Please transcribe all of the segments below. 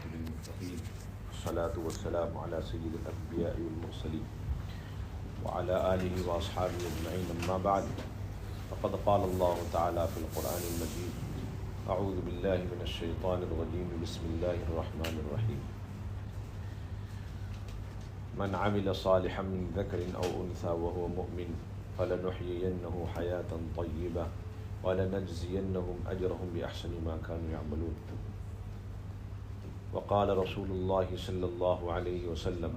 للمتقين والصلاة والسلام على سيد الأنبياء والمرسلين وعلى آله وأصحابه أجمعين أما بعد فقد قال الله تعالى في القرآن المجيد أعوذ بالله من الشيطان الرجيم بسم الله الرحمن الرحيم من عمل صالحا من ذكر أو أنثى وهو مؤمن فلنحيينه حياة طيبة وَلَنَجْزِيَنَّهُمْ أَجْرَهُمْ بِأَحْسَنِ مَا كَانُوا يَعْمَلُونَ وقال رسول الله صلى الله عليه وسلم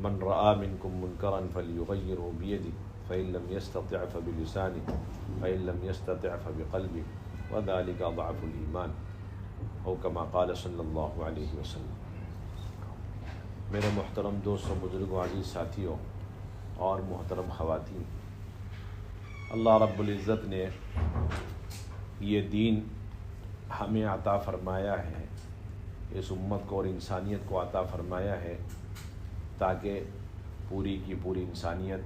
من رأى منكم منكرا فليغيره بيده فإن لم يستطع فبلسانه فإن لم يستطع فبقلبه وذلك ضعف الإيمان أو كما قال صلی اللہ علیہ وسلم۔ میرے محترم دوستوں، بزرگوں، عزیز ساتھیوں اور محترم خواتین، اللہ رب العزت نے یہ دین ہمیں عطا فرمایا ہے، اس امت کو اور انسانیت کو عطا فرمایا ہے تاکہ پوری کی پوری انسانیت،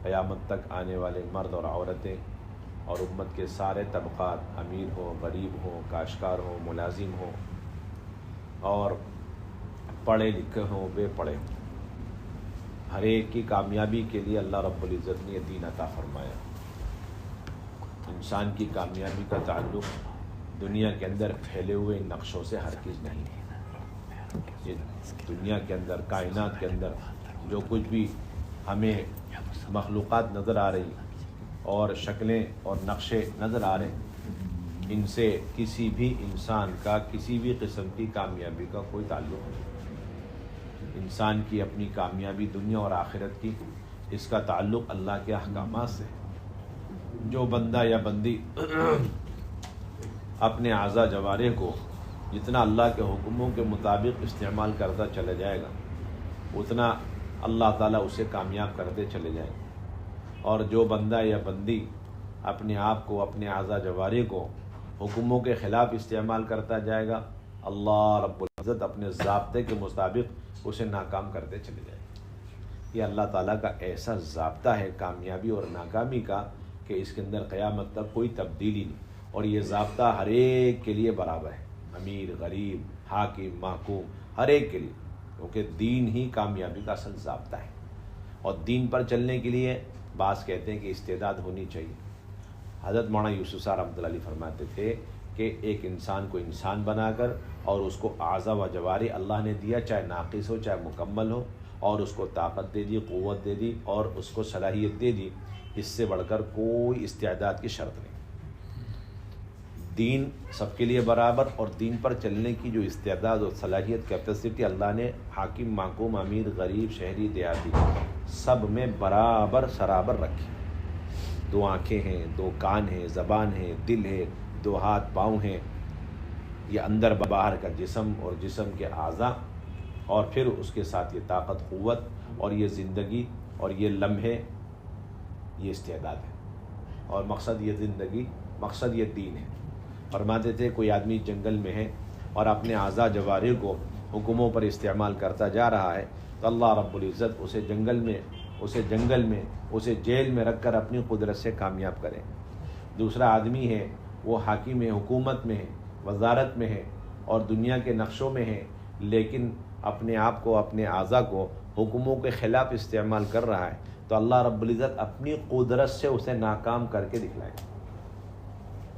قیامت تک آنے والے مرد اور عورتیں اور امت کے سارے طبقات، امیر ہوں، غریب ہوں، کاشتکار ہوں، ملازم ہوں اور پڑھے لکھے ہوں، بے پڑھے ہوں، ہر ایک کی کامیابی کے لیے اللہ رب العزت نے یہ دین عطا فرمایا۔ انسان کی کامیابی کا تعلق دنیا کے اندر پھیلے ہوئے نقشوں سے ہرگز نہیں ہے۔ یہ دنیا کے اندر، کائنات کے اندر جو کچھ بھی ہمیں مخلوقات نظر آ رہی اور شکلیں اور نقشے نظر آ رہے ہیں، ان سے کسی بھی انسان کا کسی بھی قسم کی کامیابی کا کوئی تعلق نہیں۔ انسان کی اپنی کامیابی دنیا اور آخرت کی، اس کا تعلق اللہ کے احکامات سے ہے۔ جو بندہ یا بندی اپنے اعضاء جوارح کو جتنا اللہ کے حکموں کے مطابق استعمال کرتا چلا جائے گا، اتنا اللہ تعالیٰ اسے کامیاب کرتے چلے جائیں گے، اور جو بندہ یا بندی اپنے آپ کو، اپنے اعضاء جوارح کو حکموں کے خلاف استعمال کرتا جائے گا، اللہ رب العزت اپنے ضابطے کے مطابق اسے ناکام کرتے چلے جائیں گے۔ یہ اللہ تعالیٰ کا ایسا ضابطہ ہے کامیابی اور ناکامی کا کہ اس کے اندر قیامت تک کوئی تبدیلی نہیں، اور یہ ضابطہ ہر ایک کے لیے برابر ہے، امیر، غریب، حاکم، محکوم، ہر ایک کے لیے، کیونکہ دین ہی کامیابی کا اصل ضابطہ ہے۔ اور دین پر چلنے کے لیے بعض کہتے ہیں کہ استعداد ہونی چاہیے۔ حضرت مولانا یوسف صاحب رحمۃ اللہ علیہ فرماتے تھے کہ ایک انسان کو انسان بنا کر اور اس کو اعضاء و جوارح اللہ نے دیا، چاہے ناقص ہو چاہے مکمل ہو، اور اس کو طاقت دے دی، قوت دے دی اور اس کو صلاحیت دے دی، اس سے بڑھ کر کوئی استعداد کی شرط نہیں۔ دین سب کے لیے برابر، اور دین پر چلنے کی جو استعداد اور صلاحیت، کیپیسٹی اللہ نے حاکم، محکوم، امیر، غریب، شہری، دیہاتی سب میں برابر سرابر رکھی۔ 2 آنکھیں ہیں، 2 کان ہیں، زبان ہے، دل ہے، 2 ہاتھ پاؤں ہیں، یہ اندر باہر کا جسم اور جسم کے اعضاء، اور پھر اس کے ساتھ یہ طاقت، قوت اور یہ زندگی اور یہ لمحے، یہ استعداد ہے۔ اور مقصد یہ زندگی، مقصد یہ دین ہے۔ فرماتے تھے کوئی آدمی جنگل میں ہے اور اپنے اعضاء جوارح کو حکموں پر استعمال کرتا جا رہا ہے، تو اللہ رب العزت اسے جنگل میں اسے جیل میں رکھ کر اپنی قدرت سے کامیاب کرے۔ دوسرا آدمی ہے، وہ حاکم ہے، حکومت میں ہے، وزارت میں ہے اور دنیا کے نقشوں میں ہے، لیکن اپنے آپ کو، اپنے اعضاء کو حکموں کے خلاف استعمال کر رہا ہے، تو اللہ رب العزت اپنی قدرت سے اسے ناکام کر کے دکھلائے گا۔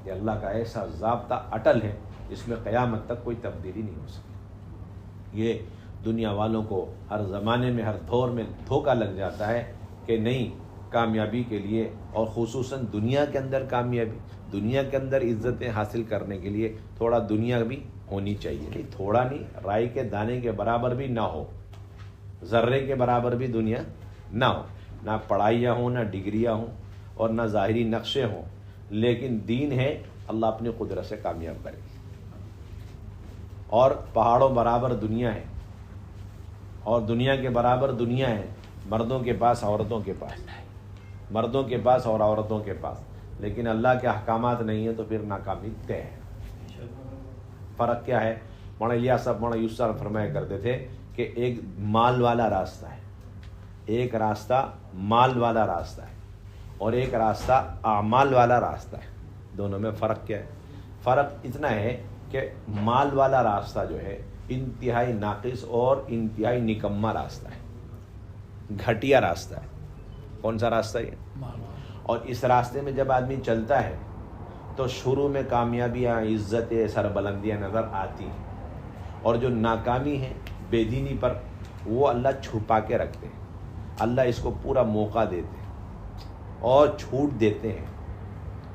یہ اللہ کا ایسا ضابطہ اٹل ہے، جس میں قیامت تک کوئی تبدیلی نہیں ہو سکتی۔ یہ دنیا والوں کو ہر زمانے میں، ہر دور میں دھوکہ لگ جاتا ہے کہ نہیں، کامیابی کے لیے اور خصوصاً دنیا کے اندر کامیابی، دنیا کے اندر عزتیں حاصل کرنے کے لیے تھوڑا دنیا بھی ہونی چاہیے۔ نہیں، تھوڑا نہیں، رائی کے دانے کے برابر بھی نہ ہو، ذرے کے برابر بھی دنیا نہ ہو، نہ پڑھائیاں ہوں، نہ ڈگریاں ہوں اور نہ ظاہری نقشے ہوں، لیکن دین ہے، اللہ اپنی قدرت سے کامیاب کرے گی۔ اور پہاڑوں برابر دنیا ہے، اور دنیا کے برابر دنیا ہے، مردوں کے پاس، عورتوں کے پاس، مردوں کے پاس اور عورتوں کے پاس، لیکن اللہ کے احکامات نہیں ہیں تو پھر ناکامی طے ہے۔ فرق کیا ہے؟ مولانا الیاس صاحب، مولانا یوسف صاحب فرمایا کرتے تھے کہ ایک مال والا راستہ ہے، ایک راستہ مال والا راستہ ہے، اور ایک راستہ اعمال والا راستہ ہے۔ دونوں میں فرق کیا ہے؟ فرق اتنا ہے کہ مال والا راستہ جو ہے انتہائی ناقص اور انتہائی نکما راستہ ہے، گھٹیا راستہ ہے۔ کون سا راستہ ہے؟ اور اس راستے میں جب آدمی چلتا ہے تو شروع میں کامیابیاں، عزتیں، سربلندیاں نظر آتی ہیں، اور جو ناکامی ہے بے دینی پر وہ اللہ چھپا کے رکھتے ہیں، اللہ اس کو پورا موقع دیتے ہیں اور چھوٹ دیتے ہیں۔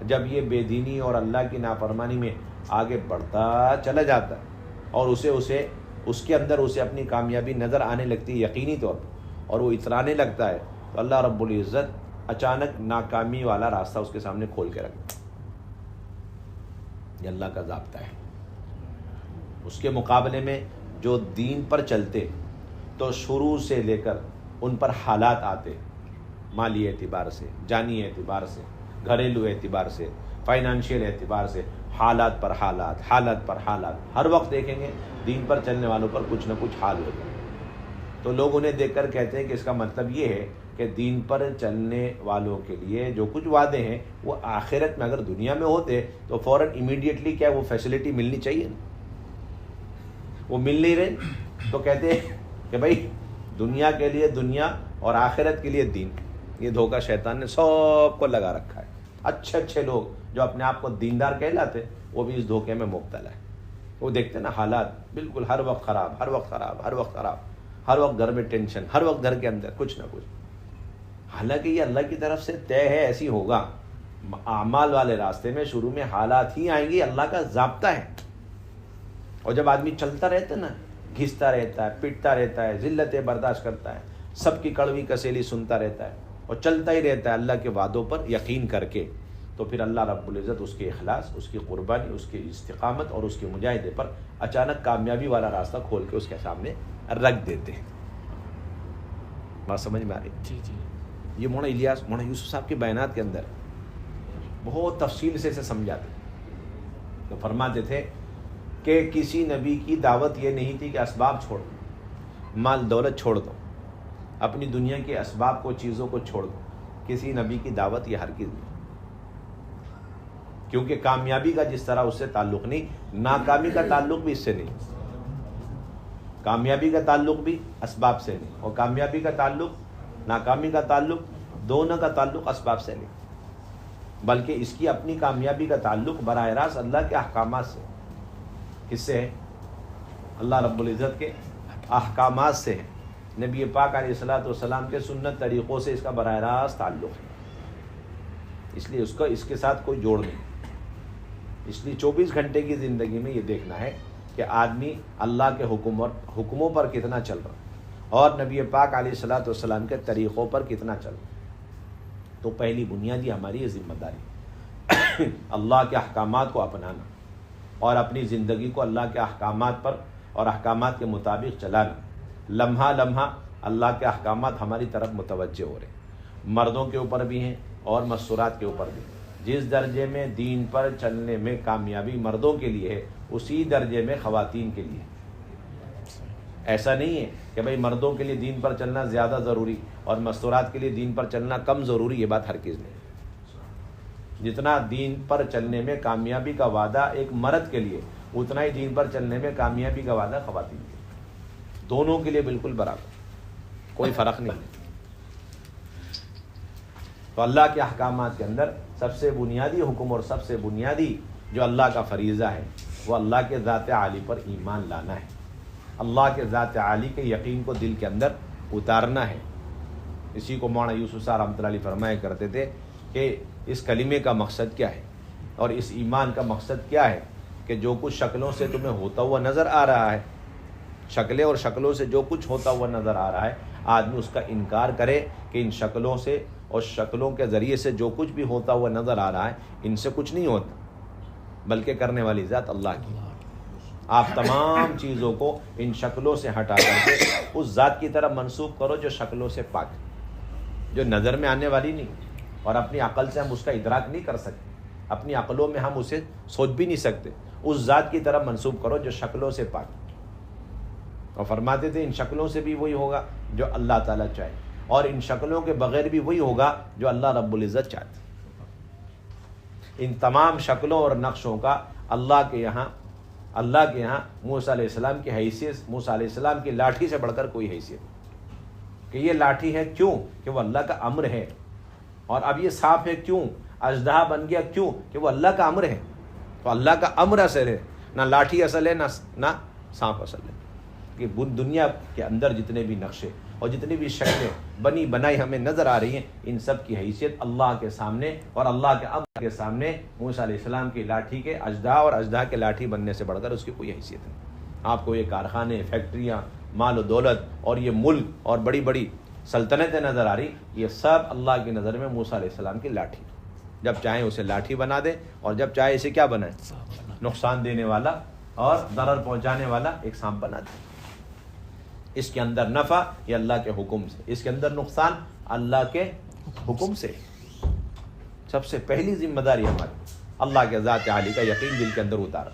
جب یہ بے دینی اور اللہ کی نافرمانی میں آگے بڑھتا چلا جاتا ہے اور اس کے اندر اسے اپنی کامیابی نظر آنے لگتی ہے یقینی طور پر، اور وہ اترانے لگتا ہے، تو اللہ رب العزت اچانک ناکامی والا راستہ اس کے سامنے کھول کے رکھتا ہے۔ یہ اللہ کا ضابطہ ہے۔ اس کے مقابلے میں جو دین پر چلتے تو شروع سے لے کر ان پر حالات آتے، مالی اعتبار سے، جانی اعتبار سے، گھریلو اعتبار سے، فائنانشیل اعتبار سے، حالات پر حالات، حالت پر حالات، ہر وقت دیکھیں گے دین پر چلنے والوں پر کچھ نہ کچھ حال ہو جائے۔ تو لوگ انہیں دیکھ کر کہتے ہیں کہ اس کا مطلب یہ ہے کہ دین پر چلنے والوں کے لیے جو کچھ وعدے ہیں وہ آخرت میں اگر دنیا میں ہوتے تو فوراً امیڈیٹلی کیا وہ فیسلٹی ملنی چاہیے نا، وہ مل نہیں رہے، تو کہتے ہیں کہ بھائی دنیا کے لیے دنیا اور آخرت کے لیے دین۔ یہ دھوکہ شیطان نے سب کو لگا رکھا ہے۔ اچھے اچھے لوگ جو اپنے آپ کو دیندار کہلاتے وہ بھی اس دھوکے میں مبتلا ہے۔ وہ دیکھتے نا حالات بالکل ہر وقت خراب، ہر وقت خراب، ہر وقت خراب، ہر وقت گھر میں ٹینشن، ہر وقت گھر کے اندر کچھ نہ کچھ۔ حالانکہ یہ اللہ کی طرف سے طے ہے، ایسی ہوگا۔ اعمال والے راستے میں شروع میں حالات ہی آئیں گی، اللہ کا ضابطہ ہے۔ اور جب آدمی چلتا رہتا ہے نا، گھستا رہتا ہے، پٹتا رہتا ہے، ذلتیں برداشت کرتا ہے، سب کی کڑوی کسیلی سنتا رہتا ہے اور چلتا ہی رہتا ہے اللہ کے وعدوں پر یقین کر کے، تو پھر اللہ رب العزت اس کے اخلاص، اس کی قربانی، اس کی استقامت اور اس کے مجاہدے پر اچانک کامیابی والا راستہ کھول کے اس کے سامنے رکھ دیتے ہیں۔ بات سمجھ میں آ رہی؟ جی جی۔ یہ مولانا یوسف صاحب کے بیانات کے اندر بہت تفصیل سے اسے سمجھاتے، تو فرماتے تھے کہ کسی نبی کی دعوت یہ نہیں تھی کہ اسباب چھوڑ دو، مال دولت چھوڑ دو، اپنی دنیا کے اسباب کو، چیزوں کو چھوڑ دو۔ کسی نبی کی دعوت یہ ہرگز نہیں، کیونکہ کامیابی کا جس طرح اس سے تعلق نہیں، ناکامی کا تعلق بھی اس سے نہیں۔ کامیابی کا تعلق بھی اسباب سے نہیں، اور کامیابی کا تعلق، ناکامی کا تعلق، دونوں کا تعلق اسباب سے نہیں، بلکہ اس کی اپنی کامیابی کا تعلق براہ راست اللہ کے احکامات سے۔ کس سے ہے؟ اللہ رب العزت کے احکامات سے ہے۔ نبی پاک علیہ الصلوۃ والسلام کے سنت طریقوں سے اس کا براہ راست تعلق ہے، اس لیے اس کے ساتھ کوئی جوڑ نہیں۔ اس لیے 24 گھنٹے کی زندگی میں یہ دیکھنا ہے کہ آدمی اللہ کے حکموں پر کتنا چل رہا اور نبی پاک علیہ الصلوۃ والسلام کے طریقوں پر کتنا چل رہا۔ تو پہلی بنیادی ہماری یہ ذمہ داری اللہ کے احکامات کو اپنانا اور اپنی زندگی کو اللہ کے احکامات پر اور احکامات کے مطابق چلانا۔ لمحہ لمحہ اللہ کے احکامات ہماری طرف متوجہ ہو رہے ہیں، مردوں کے اوپر بھی ہیں اور مستورات کے اوپر بھی۔ جس درجے میں دین پر چلنے میں کامیابی مردوں کے لیے ہے، اسی درجے میں خواتین کے لیے۔ ایسا نہیں ہے کہ بھئی مردوں کے لیے دین پر چلنا زیادہ ضروری اور مستورات کے لیے دین پر چلنا کم ضروری، یہ بات ہرگز نہیں۔ جتنا دین پر چلنے میں کامیابی کا وعدہ ایک مرد کے لیے، اتنا ہی دین پر چلنے میں کامیابی کا وعدہ خواتین کے لیے، دونوں کے لیے بالکل برابر، کوئی فرق نہیں۔ تو اللہ کے احکامات کے اندر سب سے بنیادی حکم اور سب سے بنیادی جو اللہ کا فریضہ ہے وہ اللہ کے ذات عالی پر ایمان لانا ہے، اللہ کے ذات عالی کے یقین کو دل کے اندر اتارنا ہے۔ اسی کو مولانا یوسف صاحب رحمۃ اللہ علیہ فرمایا کرتے تھے کہ اس کلمے کا مقصد کیا ہے اور اس ایمان کا مقصد کیا ہے، کہ جو کچھ شکلوں سے تمہیں ہوتا ہوا نظر آ رہا ہے، شکلیں اور شکلوں سے جو کچھ ہوتا ہوا نظر آ رہا ہے، آدمی اس کا انکار کرے کہ ان شکلوں سے اور شکلوں کے ذریعے سے جو کچھ بھی ہوتا ہوا نظر آ رہا ہے ان سے کچھ نہیں ہوتا، بلکہ کرنے والی ذات اللہ کی۔ آپ تمام چیزوں کو ان شکلوں سے ہٹا کر کے اس ذات کی طرف منسوب کرو جو شکلوں سے پاک، جو نظر میں آنے والی نہیں، اور اپنی عقل سے ہم اس کا ادراک نہیں کر سکتے، اپنی عقلوں میں ہم اسے سوچ بھی نہیں سکتے۔ اس ذات کی طرف منسوب کرو جو شکلوں سے پاک، اور فرماتے تھے ان شکلوں سے بھی وہی ہوگا جو اللہ تعالیٰ چاہے، اور ان شکلوں کے بغیر بھی وہی ہوگا جو اللہ رب العزت چاہتے۔ ان تمام شکلوں اور نقشوں کا اللہ کے یہاں اللہ کے ہاں موسیٰ علیہ السلام کی حیثیت موسیٰ علیہ السلام کی لاٹھی سے بڑھ کر کوئی حیثیت نہیں کہ یہ لاٹھی ہے، کیوں کہ وہ اللہ کا امر ہے، اور اب یہ سانپ ہے کیوں، اژدہا بن گیا کیوں کہ وہ اللہ کا امر ہے. تو اللہ کا امر اصل ہے، نہ لاٹھی اصل ہے نہ سانپ اصل ہے. کہ دنیا کے اندر جتنے بھی نقشے اور جتنی بھی شکلیں بنی بنائی ہمیں نظر آ رہی ہیں، ان سب کی حیثیت اللہ کے سامنے اور اللہ کے امر کے سامنے موسیٰ علیہ السلام کی لاٹھی کے اژدہا اور اژدہا کے لاٹھی بننے سے بڑھ کر اس کی کوئی حیثیت نہیں. آپ کو یہ کارخانے، فیکٹریاں، مال و دولت اور یہ ملک اور بڑی بڑی سلطنتیں نظر آ رہی، یہ سب اللہ کی نظر میں موسیٰ علیہ السلام کی لاٹھی. جب چاہیں اسے لاٹھی بنا دیں اور جب چاہے اسے کیا بنائیں، نقصان دینے والا اور ضرر پہنچانے والا ایک سانپ بنا دیں. اس کے اندر نفع یہ اللہ کے حکم سے، اس کے اندر نقصان اللہ کے حکم سے. سب سے پہلی ذمہ داری ہماری اللہ کے ذات عالی کا یقین دل کے اندر اتارا.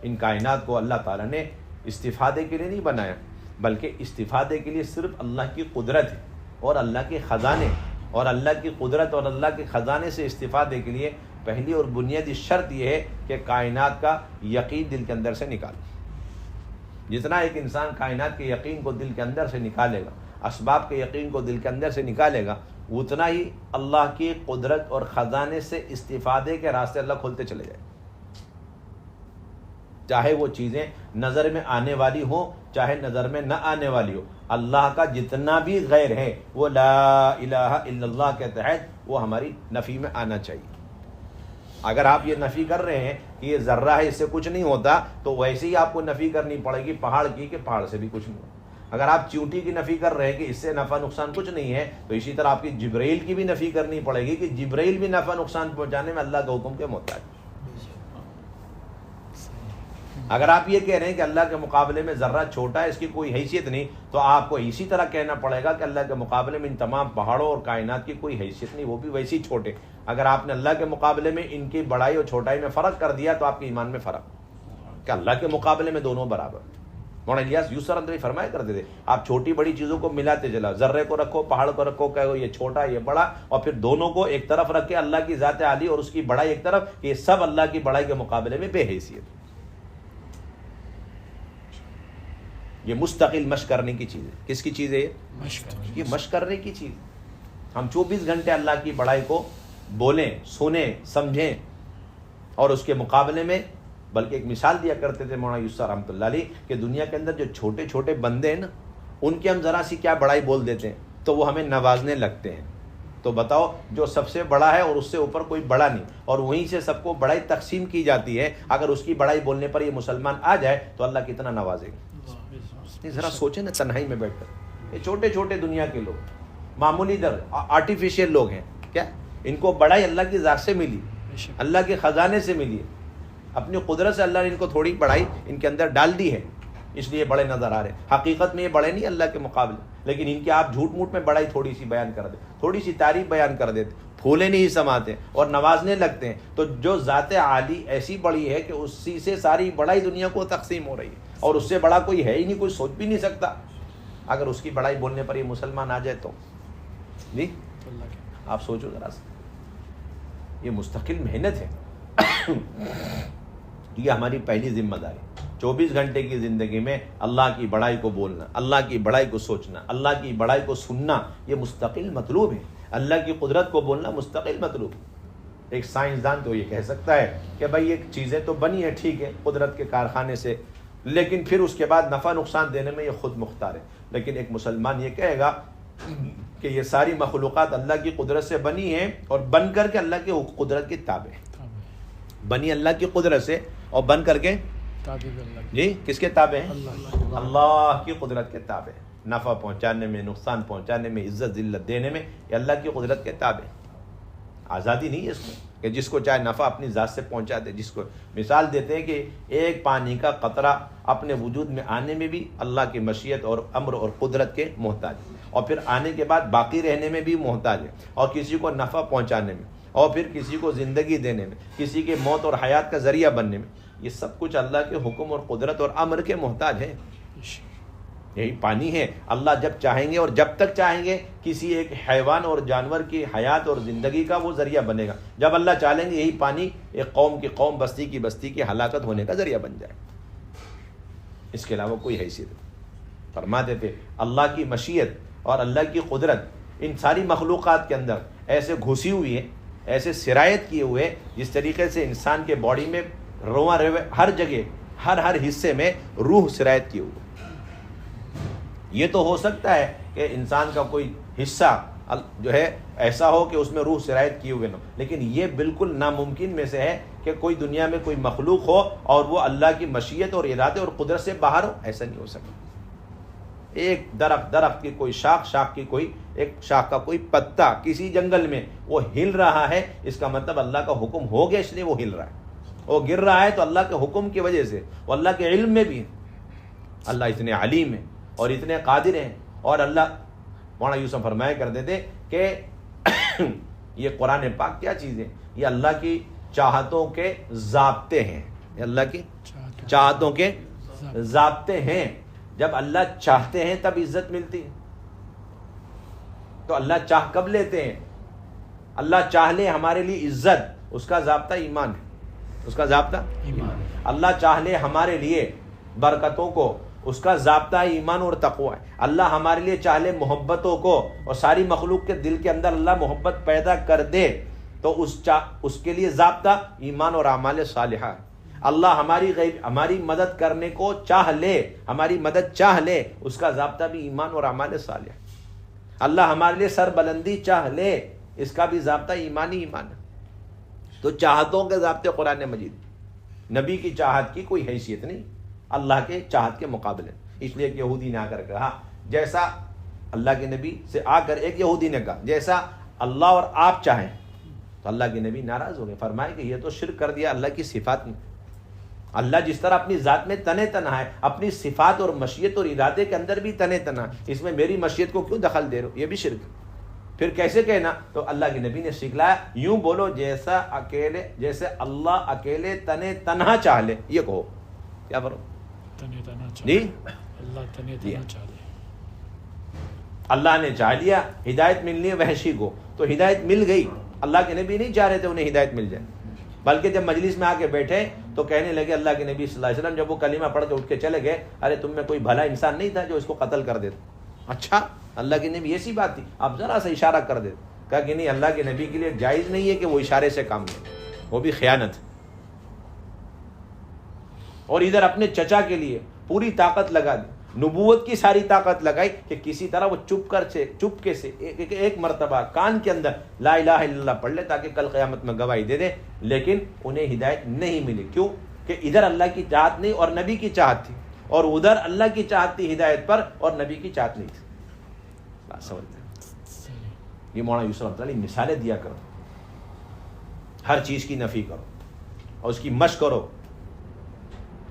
ان کائنات کو اللہ تعالیٰ نے استفادے کے لیے نہیں بنایا، بلکہ استفادے کے لیے صرف اللہ کی قدرت ہے اور اللہ کے خزانے، اور اللہ کی قدرت اور اللہ کے خزانے سے استفادے کے لیے پہلی اور بنیادی شرط یہ ہے کہ کائنات کا یقین دل کے اندر سے نکالو. جتنا ایک انسان کائنات کے یقین کو دل کے اندر سے نکالے گا، اسباب کے یقین کو دل کے اندر سے نکالے گا، اتنا ہی اللہ کی قدرت اور خزانے سے استفادے کے راستے اللہ کھولتے چلے جائے. چاہے وہ چیزیں نظر میں آنے والی ہوں چاہے نظر میں نہ آنے والی ہو، اللہ کا جتنا بھی غیر ہے وہ لا الہ الا اللہ کے تحت وہ ہماری نفی میں آنا چاہیے. اگر آپ یہ نفی کر رہے ہیں کہ یہ ذرہ ہے، اس سے کچھ نہیں ہوتا، تو ویسے ہی آپ کو نفی کرنی پڑے گی پہاڑ کی کہ پہاڑ سے بھی کچھ نہیں ہوتا. اگر آپ چیونٹی کی نفی کر رہے ہیں کہ اس سے نفع نقصان کچھ نہیں ہے، تو اسی طرح آپ کی جبرائیل کی بھی نفی کرنی پڑے گی کہ جبرائیل بھی نفع نقصان پہنچانے میں اللہ کے حکم کے محتاج. اگر آپ یہ کہہ رہے ہیں کہ اللہ کے مقابلے میں ذرہ چھوٹا ہے، اس کی کوئی حیثیت نہیں، تو آپ کو اسی طرح کہنا پڑے گا کہ اللہ کے مقابلے میں ان تمام پہاڑوں اور کائنات کی کوئی حیثیت نہیں، وہ بھی ویسے ہی چھوٹے. اگر آپ نے اللہ کے مقابلے میں ان کی بڑائی اور چھوٹائی میں فرق کر دیا تو آپ کے ایمان میں فرق کہ اللہ کے مقابلے میں دونوں برابر. مولانا الیاس یوسف اندری فرمایا کرتے تھے آپ چھوٹی بڑی چیزوں کو ملاتے چلا، ذرے کو رکھو، پہاڑ کو رکھو، کہو یہ چھوٹا یہ بڑا، اور پھر دونوں کو ایک طرف رکھ کے اللہ کی ذات عالی اور اس کی بڑائی ایک طرف، یہ سب اللہ کی بڑائی کے مقابلے میں بے حیثیت. یہ مستقل مشق کرنے کی چیز ہے. کس کی چیز ہے یہ مشق کرنے کی چیز. ہم 24 گھنٹے اللہ کی بڑائی کو بولیں، سنیں، سمجھیں، اور اس کے مقابلے میں بلکہ ایک مثال دیا کرتے تھے مولانا یوسف رحمۃ اللہ علیہ کہ دنیا کے اندر جو چھوٹے چھوٹے بندے ہیں نا، ان کی ہم ذرا سی کیا بڑائی بول دیتے ہیں تو وہ ہمیں نوازنے لگتے ہیں. تو بتاؤ جو سب سے بڑا ہے اور اس سے اوپر کوئی بڑا نہیں، اور وہیں سے سب کو بڑائی تقسیم کی جاتی ہے، اگر اس کی بڑائی بولنے پر یہ مسلمان آ جائے تو اللہ کتنا نوازے گا. ذرا سوچیں نا تنہائی میں بیٹھ کر، یہ چھوٹے چھوٹے دنیا کے لوگ معمولی در آرٹیفیشیل لوگ ہیں، کیا ان کو بڑائی اللہ کی ذات سے ملی، اللہ کے خزانے سے ملی، اپنی قدرت سے اللہ نے ان کو تھوڑی بڑائی ان کے اندر ڈال دی ہے، اس لیے بڑے نظر آ رہے ہیں. حقیقت میں یہ بڑے نہیں اللہ کے مقابلے، لیکن ان کے آپ جھوٹ موٹ میں بڑائی تھوڑی سی بیان کر دیں، تھوڑی سی تعریف بیان کر دیتے، پھولے نہیں سماتے اور نوازنے لگتے ہیں. تو جو ذات عالی ایسی بڑی ہے کہ اسی سے ساری بڑائی دنیا کو تقسیم ہو رہی ہے، اور اس سے بڑا کوئی ہے ہی نہیں، کوئی سوچ بھی نہیں سکتا. اگر اس کی بڑائی بولنے پر یہ مسلمان آ جائے تو جی آپ سوچو ذرا سا، یہ مستقل محنت ہے. یہ ہماری پہلی ذمہ داری. 24 گھنٹے کی زندگی میں اللہ کی بڑائی کو بولنا، اللہ کی بڑائی کو سوچنا، اللہ کی بڑائی کو سننا، یہ مستقل مطلوب ہے. اللہ کی قدرت کو بولنا مستقل مطلوب. ایک سائنسدان تو یہ کہہ سکتا ہے کہ بھائی یہ چیزیں تو بنی ہیں ٹھیک ہے قدرت کے کارخانے سے، لیکن پھر اس کے بعد نفع نقصان دینے میں یہ خود مختار ہے. لیکن ایک مسلمان یہ کہے گا کہ یہ ساری مخلوقات اللہ کی قدرت سے بنی ہیں اور بن کر کے اللہ کی قدرت کے تابع ہیں. بنی اللہ کی قدرت سے اور بن کر کے جی کس کے تابع ہیں؟ اللہ کی قدرت کے تابع ہیں. نفع پہنچانے میں، نقصان پہنچانے میں، عزت ذلت دینے میں یہ اللہ کی قدرت کے تابع ہیں. آزادی نہیں ہے اس میں کہ جس کو چاہے نفع اپنی ذات سے پہنچا دے. جس کو مثال دیتے ہیں کہ ایک پانی کا قطرہ اپنے وجود میں آنے میں بھی اللہ کی مشیت اور امر اور قدرت کے محتاج ہے، اور پھر آنے کے بعد باقی رہنے میں بھی محتاج ہے، اور کسی کو نفع پہنچانے میں، اور پھر کسی کو زندگی دینے میں، کسی کے موت اور حیات کا ذریعہ بننے میں. یہ سب کچھ اللہ کے حکم اور قدرت اور امر کے محتاج ہے. یہی پانی ہے. اللہ جب چاہیں گے اور جب تک چاہیں گے کسی ایک حیوان اور جانور کی حیات اور زندگی کا وہ ذریعہ بنے گا. جب اللہ چاہیں گے یہی پانی ایک قوم کی قوم، بستی کی بستی کی ہلاکت ہونے کا ذریعہ بن جائے. اس کے علاوہ کوئی حیثیت نہیں. فرماتے تھے اللہ کی مشیت اور اللہ کی قدرت ان ساری مخلوقات کے اندر ایسے گھسی ہوئی ہے، ایسے سرایت کیے ہوئے، جس طریقے سے انسان کے باڈی میں رواں روے ہر جگہ ہر حصے میں روح سرایت کیے ہوئے. یہ تو ہو سکتا ہے کہ انسان کا کوئی حصہ جو ہے ایسا ہو کہ اس میں روح سرایت کیے ہوئے نہ، لیکن یہ بالکل ناممکن میں سے ہے کہ کوئی دنیا میں کوئی مخلوق ہو اور وہ اللہ کی مشیت اور ارادے اور قدرت سے باہر ہو. ایسا نہیں ہو سکتا. ایک درخت کی کوئی شاخ کی کوئی ایک شاخ کا کوئی پتا کسی جنگل میں وہ ہل رہا ہے، اس کا مطلب اللہ کا حکم ہو گیا اس لیے وہ ہل رہا ہے. وہ گر رہا ہے تو اللہ کے حکم کی وجہ سے. وہ اللہ کے علم میں بھی اللہ اتنے علیم ہے اور اتنے قادر ہیں. اور اللہ مولانا یوسف فرمایا کرتے تھے کہ یہ قرآن پاک کیا چیز ہے؟ یہ اللہ کی چاہتوں کے ضابطے ہیں. یہ اللہ کی چاہتوں کے ضابطے ہیں. جب اللہ چاہتے ہیں تب عزت ملتی ہے. تو اللہ چاہ کب لیتے ہیں؟ اللہ چاہ لے ہمارے لیے عزت، اس کا ضابطہ ایمان ہے. اس کا ضابطہ ایمان. اللہ چاہ لے ہمارے لیے برکتوں کو، اس کا ضابطہ ایمان اور تقوی ہے. اللہ ہمارے لیے چاہ لے محبتوں کو، اور ساری مخلوق کے دل کے اندر اللہ محبت پیدا کر دے تو اس کے لیے ضابطہ ایمان اور اعمال صالحہ ہے. اللہ ہماری مدد کرنے کو چاہ لے، ہماری مدد چاہ لے، اس کا ضابطہ بھی ایمان اور اعمال صالحہ. اللہ ہمارے لیے سر بلندی چاہ لے، اس کا بھی ضابطہ ایمان ہے. تو چاہتوں کے ضابطے قرآن مجید. نبی کی چاہت کی کوئی حیثیت نہیں اللہ کے چاہت کے مقابلے. اس لیے ایک یہودی نے آ کر کہا، جیسا اللہ کے نبی سے آ کر ایک یہودی نے کہا جیسا اللہ اور آپ چاہیں، تو اللہ کے نبی ناراض ہو گئے. فرمائے کہ یہ تو شرک کر دیا اللہ کی صفات میں. اللہ جس طرح اپنی ذات میں تنے تنہا ہے، اپنی صفات اور مشیت اور ارادے کے اندر بھی تنے تنہا ہے، اس میں میری مشیت کو کیوں دخل دے رہے ہو؟ یہ بھی شرک ہے. پھر کیسے کہنا؟ تو اللہ کے نبی نے سکھلایا، یوں بولو جیسے اللہ اکیلے تنے تنہا چاہ لے. یہ کہو. کیا کرو؟ جی اللہ نے چاہ لیا ہدایت ملنی ہے وحشی کو، تو ہدایت مل گئی. اللہ کے نبی نہیں چاہ رہے تھے انہیں ہدایت مل جائے، بلکہ جب مجلس میں آ کے بیٹھے تو کہنے لگے اللہ کے نبی صلی اللہ علیہ وسلم جب وہ کلمہ پڑھ کے اٹھ کے چلے گئے، ارے تم میں کوئی بھلا انسان نہیں تھا جو اس کو قتل کر دیتا؟ اچھا اللہ کے نبی ایسی بات تھی، آپ ذرا سا اشارہ کر دیتے. کہا کہ نہیں، اللہ کے نبی کے لیے جائز نہیں ہے کہ وہ اشارے سے کام لے، وہ بھی خیانت. اور ادھر اپنے چچا کے لیے پوری طاقت لگا دی، نبوت کی ساری طاقت لگائی کہ کسی طرح وہ چپکے سے ایک مرتبہ کان کے اندر لا الہ الا اللہ پڑھ لے تاکہ کل قیامت میں گواہی دے دے. لیکن انہیں ہدایت نہیں ملی. کیوں؟ کہ ادھر اللہ کی چاہت نہیں اور نبی کی چاہت تھی، اور ادھر اللہ کی چاہت تھی ہدایت پر اور نبی کی چاہت نہیں تھی. بات سمجھتے ہیں؟ یہ مولانا یوسف رحمۃ اللہ علیہ مثالیں دیا کرو. ہر چیز کی نفی کرو اور اس کی مشق کرو.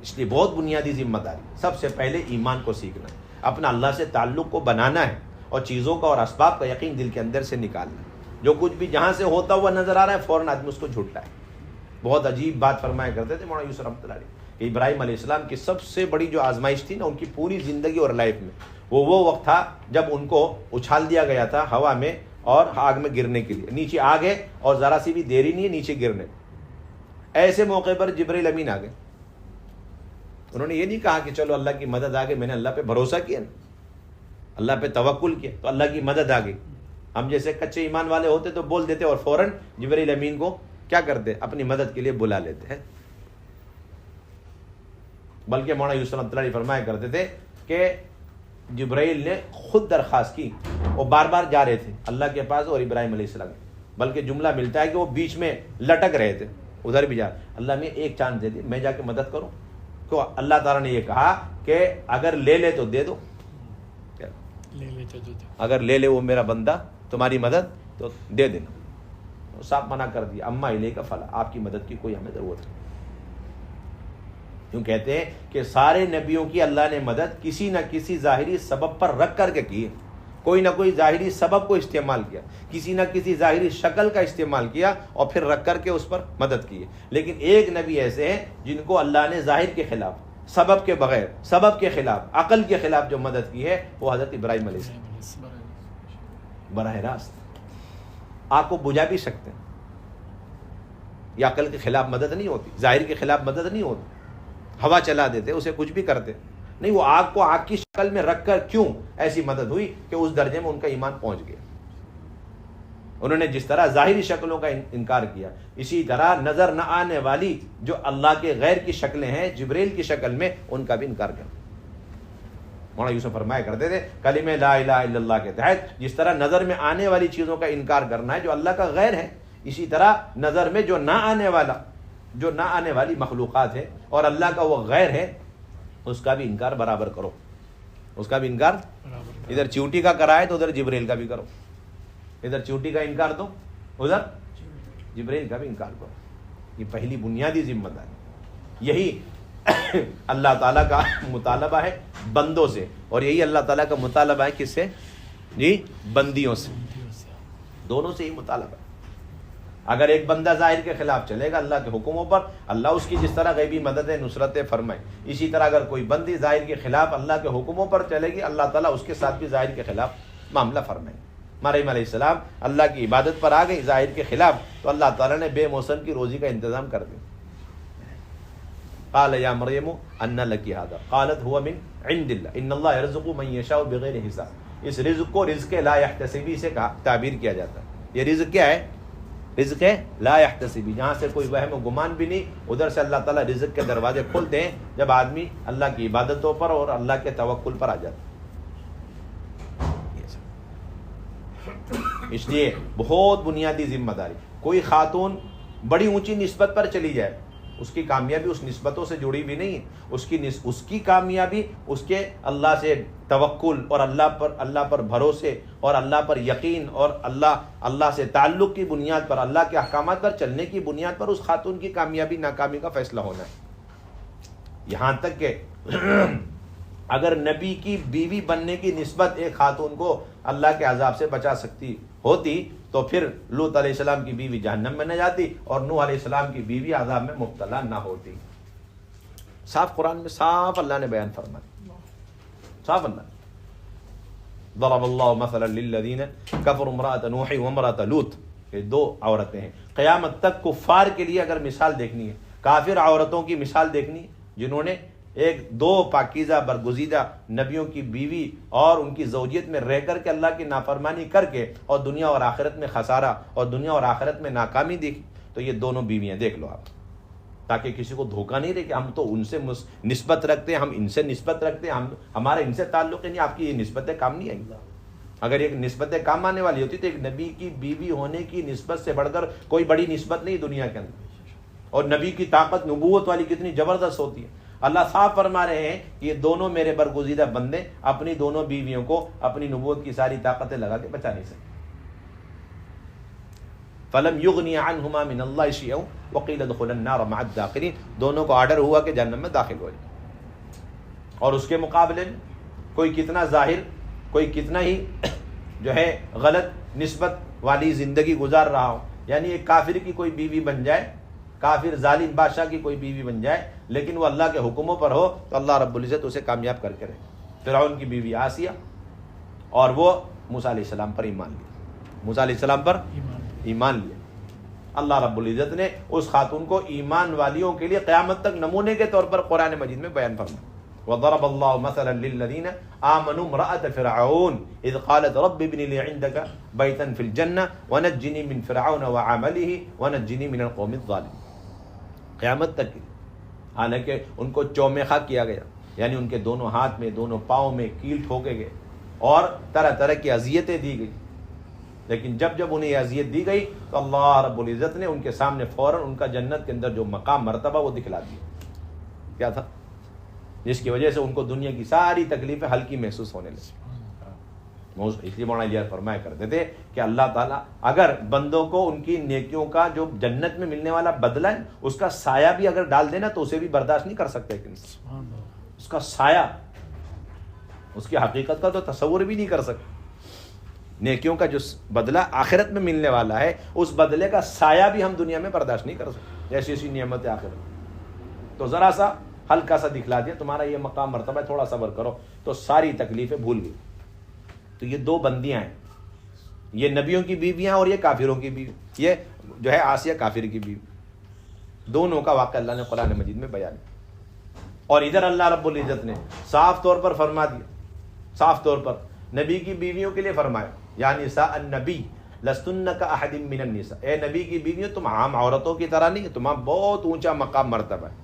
اس لیے بہت بنیادی ذمہ داری سب سے پہلے ایمان کو سیکھنا ہے، اپنا اللہ سے تعلق کو بنانا ہے، اور چیزوں کا اور اسباب کا یقین دل کے اندر سے نکالنا ہے. جو کچھ بھی جہاں سے ہوتا ہوا نظر آ رہا ہے فوراً آدمی اس کو جھٹتا ہے. بہت عجیب بات فرمایا کرتے تھے مولانا یوسف رحمۃ اللہ علیہ کہ ابراہیم علیہ السلام کی سب سے بڑی جو آزمائش تھی نا ان کی پوری زندگی اور لائف میں، وہ وقت تھا جب ان کو اچھال دیا گیا تھا ہوا میں اور آگ میں گرنے کے لیے. نیچے آگ ہے اور ذرا سی بھی دیری نہیں ہے نیچے گرنے. ایسے موقع پر جبرائیل امین آ گئے. انہوں نے یہ نہیں کہا کہ چلو اللہ کی مدد آ گئی، میں نے اللہ پہ بھروسہ کیا نا، اللہ پہ توکل کیا تو اللہ کی مدد آ گئی. ہم جیسے کچے ایمان والے ہوتے تو بول دیتے اور فوراً جبرائیل امین کو کیا کرتے؟ اپنی مدد کے لیے بلا لیتے ہیں. بلکہ مولانا یوسف رحمۃ اللہ علیہ فرمایا کرتے تھے کہ جبرائیل نے خود درخواست کی، وہ بار بار جا رہے تھے اللہ کے پاس اور ابراہیم علیہ السلام، بلکہ جملہ ملتا ہے کہ وہ بیچ میں لٹک رہے تھے، ادھر بھی جا. اللہ میں ایک چانس دے دی، میں جا کے مدد کروں. تو اللہ تعالیٰ نے یہ کہا کہ اگر لے لے تو دے دو، اگر لے لے وہ میرا بندہ تمہاری مدد تو دے دینا. صاف منع کر دیا، اما الیک فلا، آپ کی مدد کی کوئی ہمیں ضرورت نہیں. کیوں کہتے ہیں کہ سارے نبیوں کی اللہ نے مدد کسی نہ کسی ظاہری سبب پر رکھ کر کے کی ہے. کوئی نہ کوئی ظاہری سبب کو استعمال کیا، کسی نہ کسی ظاہری شکل کا استعمال کیا اور پھر رکھ کر کے اس پر مدد کی ہے. لیکن ایک نبی ایسے ہیں جن کو اللہ نے ظاہر کے خلاف سبب کے بغیر، سبب کے خلاف، عقل کے خلاف جو مدد کی ہے وہ حضرت ابراہیم علیہ السلام براہ راست۔ آگ کو بجھا بھی سکتے ہیں، یہ عقل کے خلاف مدد نہیں ہوتی، ظاہر کے خلاف مدد نہیں ہوتی۔ ہوا چلا دیتے، اسے کچھ بھی کرتے نہیں، وہ آگ کو آگ کی شکل میں رکھ کر کیوں ایسی مدد ہوئی کہ اس درجے میں ان کا ایمان پہنچ گیا۔ انہوں نے جس طرح ظاہری شکلوں کا انکار کیا، اسی طرح نظر نہ آنے والی جو اللہ کے غیر کی شکلیں ہیں، جبریل کی شکل میں، ان کا بھی انکار کیا۔ مولانا یوسف فرمایا کرتے تھے کلمہ لا الہ الا اللہ کے تحت جس طرح نظر میں آنے والی چیزوں کا انکار کرنا ہے جو اللہ کا غیر ہے، اسی طرح نظر میں جو نہ آنے والی مخلوقات ہے اور اللہ کا وہ غیر ہے، اس کا بھی انکار برابر کرو، اس کا بھی انکار ادھر چیونٹی کا کرائے تو ادھر جبریل کا بھی کرو، ادھر چیونٹی کا انکار دو ادھر جبریل کا بھی انکار کرو۔ یہ پہلی بنیادی ذمہ داری، یہی اللہ تعالیٰ کا مطالبہ ہے بندوں سے، اور یہی اللہ تعالیٰ کا مطالبہ ہے کس سے؟ جی بندیوں سے، دونوں سے ہی مطالبہ ہے۔ اگر ایک بندہ ظاہر کے خلاف چلے گا اللہ کے حکموں پر، اللہ اس کی جس طرح غیبی مدد نصرت فرمائے، اسی طرح اگر کوئی بندی ظاہر کے خلاف اللہ کے حکموں پر چلے گی، اللہ تعالیٰ اس کے ساتھ بھی ظاہر کے خلاف معاملہ فرمائے۔ مریم علیہ السلام اللہ کی عبادت پر آ گئی ظاہر کے خلاف، تو اللہ تعالیٰ نے بے موسم کی روزی کا انتظام کر دیا۔ قال یا مریم ان لکی ھذا قالت هو من عند اللہ ان اللہ یرزق من یشاء بغیر حساب۔ اس رزق کو رزق لا یحتسبی سے تعبیر کیا جاتا ہے۔ یہ رزق کیا ہے؟ رزق ہے لا یحتسبی، جہاں سے کوئی وہم و گمان بھی نہیں، ادھر سے اللہ تعالیٰ رزق کے دروازے کھولتے ہیں جب آدمی اللہ کی عبادتوں پر اور اللہ کے توکل پر آ جاتا ہے۔ اس لیے بہت بنیادی ذمہ داری، کوئی خاتون بڑی اونچی نسبت پر چلی جائے، اس کی کامیابی اس نسبتوں سے جڑی بھی نہیں ہے، اس کی کامیابی اس کے اللہ سے توکل اور اللہ پر بھروسے اور اللہ پر یقین اور اللہ سے تعلق کی بنیاد پر، اللہ کے احکامات پر چلنے کی بنیاد پر اس خاتون کی کامیابی ناکامی کا فیصلہ ہونا ہے۔ یہاں تک کہ اگر نبی کی بیوی بننے کی نسبت ایک خاتون کو اللہ کے عذاب سے بچا سکتی ہوتی تو پھر لوط علیہ السلام کی بیوی جہنم میں نہ جاتی اور نوح علیہ السلام کی بیوی عذاب میں مبتلا نہ ہوتی۔ صاف قرآن میں صاف اللہ نے بیان فرمایا، صاف اللہ ضرب اللہ مثلا للذین کفروا امرأة نوح وامرأة لوط، یہ دو عورتیں ہیں۔ قیامت تک کفار کے لیے اگر مثال دیکھنی ہے، کافر عورتوں کی مثال دیکھنی ہے جنہوں نے دو پاکیزہ برگزیدہ نبیوں کی بیوی اور ان کی زوجیت میں رہ کر کے اللہ کی نافرمانی کر کے اور دنیا اور آخرت میں خسارہ اور دنیا اور آخرت میں ناکامی دیکھی، تو یہ دونوں بیویاں دیکھ لو آپ، تاکہ کسی کو دھوکہ نہیں رہے کہ ہم تو ان سے نسبت رکھتے ہیں، ہم ان سے نسبت رکھتے ہیں، ہمارا ان سے تعلق ہی نہیں۔ آپ کی یہ نسبتیں کام نہیں آئیں گی۔ اگر ایک نسبتیں کام آنے والی ہوتی تو ایک نبی کی بیوی ہونے کی نسبت سے بڑھ کر کوئی بڑی نسبت نہیں دنیا کے اندر، اور نبی کی طاقت نبوت والی کتنی زبردست ہوتی ہے۔ اللہ صاحب فرما رہے ہیں یہ دونوں میرے برگزیدہ بندے اپنی دونوں بیویوں کو اپنی نبوت کی ساری طاقتیں لگا کے بچا نہیں سکتے۔ فلم یغنی عنہما من اللہ شیئا وقیل ادخلا النار مع الداخلین، دونوں کو آرڈر ہوا کہ جہنم میں داخل ہو جائے، اور اس کے مقابلے میں کوئی کتنا ظاہر، کوئی کتنا ہی جو ہے غلط نسبت والی زندگی گزار رہا ہو، یعنی ایک کافر کی کوئی بیوی بن جائے، کافر ظالم بادشاہ کی کوئی بیوی بن جائے، لیکن وہ اللہ کے حکموں پر ہو تو اللہ رب العزت اسے کامیاب کر کے رہے۔ فرعون کی بیوی آسیہ، اور وہ موسیٰ علیہ السلام پر ایمان لیا، موسیٰ علیہ السلام پر ایمان لیا۔ اللہ رب العزت نے اس خاتون کو ایمان والیوں کے لیے قیامت تک نمونے کے طور پر قرآن مجید میں بیان فرمایا۔ وضرب اللہ مثلا للذین آمنوا امرأة فرعون اذ قالت رب ابن لی عندک بیتا فی الجنہ ونجنی من فرعون وعملہ ونجنی من القوم الظالمین۔ قیامت تک کی، حالانکہ ان کو چومیخا کیا گیا، یعنی ان کے دونوں ہاتھ میں دونوں پاؤں میں کیل ٹھوکے گئے اور طرح طرح کی اذیتیں دی گئی، لیکن جب انہیں یہ اذیت دی گئی تو اللہ رب العزت نے ان کے سامنے فوراً ان کا جنت کے اندر جو مقام مرتبہ وہ دکھلا دیا۔ کیا تھا؟ جس کی وجہ سے ان کو دنیا کی ساری تکلیفیں ہلکی محسوس ہونے لگی۔ اس لیے مولانا یہ فرمایا کرتے تھے کہ اللہ تعالیٰ اگر بندوں کو ان کی نیکیوں کا جو جنت میں ملنے والا بدلہ ہے اس کا سایہ بھی اگر ڈال دینا تو اسے بھی برداشت نہیں کر سکتے، اس کا سایہ، اس کی حقیقت کا تو تصور بھی نہیں کر سکتے۔ نیکیوں کا جو بدلہ آخرت میں ملنے والا ہے اس بدلے کا سایہ بھی ہم دنیا میں برداشت نہیں کر سکتے، جیسی ایسی نعمت آخرت۔ تو ذرا سا ہلکا سا دکھلا دیا تمہارا یہ مقام مرتبہ ہے، تھوڑا صبر کرو، تو ساری تکلیفیں بھول گئی۔ تو یہ دو بندیاں ہیں، یہ نبیوں کی بیویاں اور یہ کافروں کی بیوی، یہ جو ہے آسیہ کافر کی بیوی، دونوں کا واقعہ اللہ نے قرآن مجید میں بیان کیا۔ اور ادھر اللہ رب العزت نے صاف طور پر فرما دیا، صاف طور پر نبی کی بیویوں کے لیے فرمایا، یا نساء النبی لستن کاحد من النساء، اے نبی کی بیویوں تم عام عورتوں کی طرح نہیں، تمہارا بہت اونچا مقام مرتبہ ہے،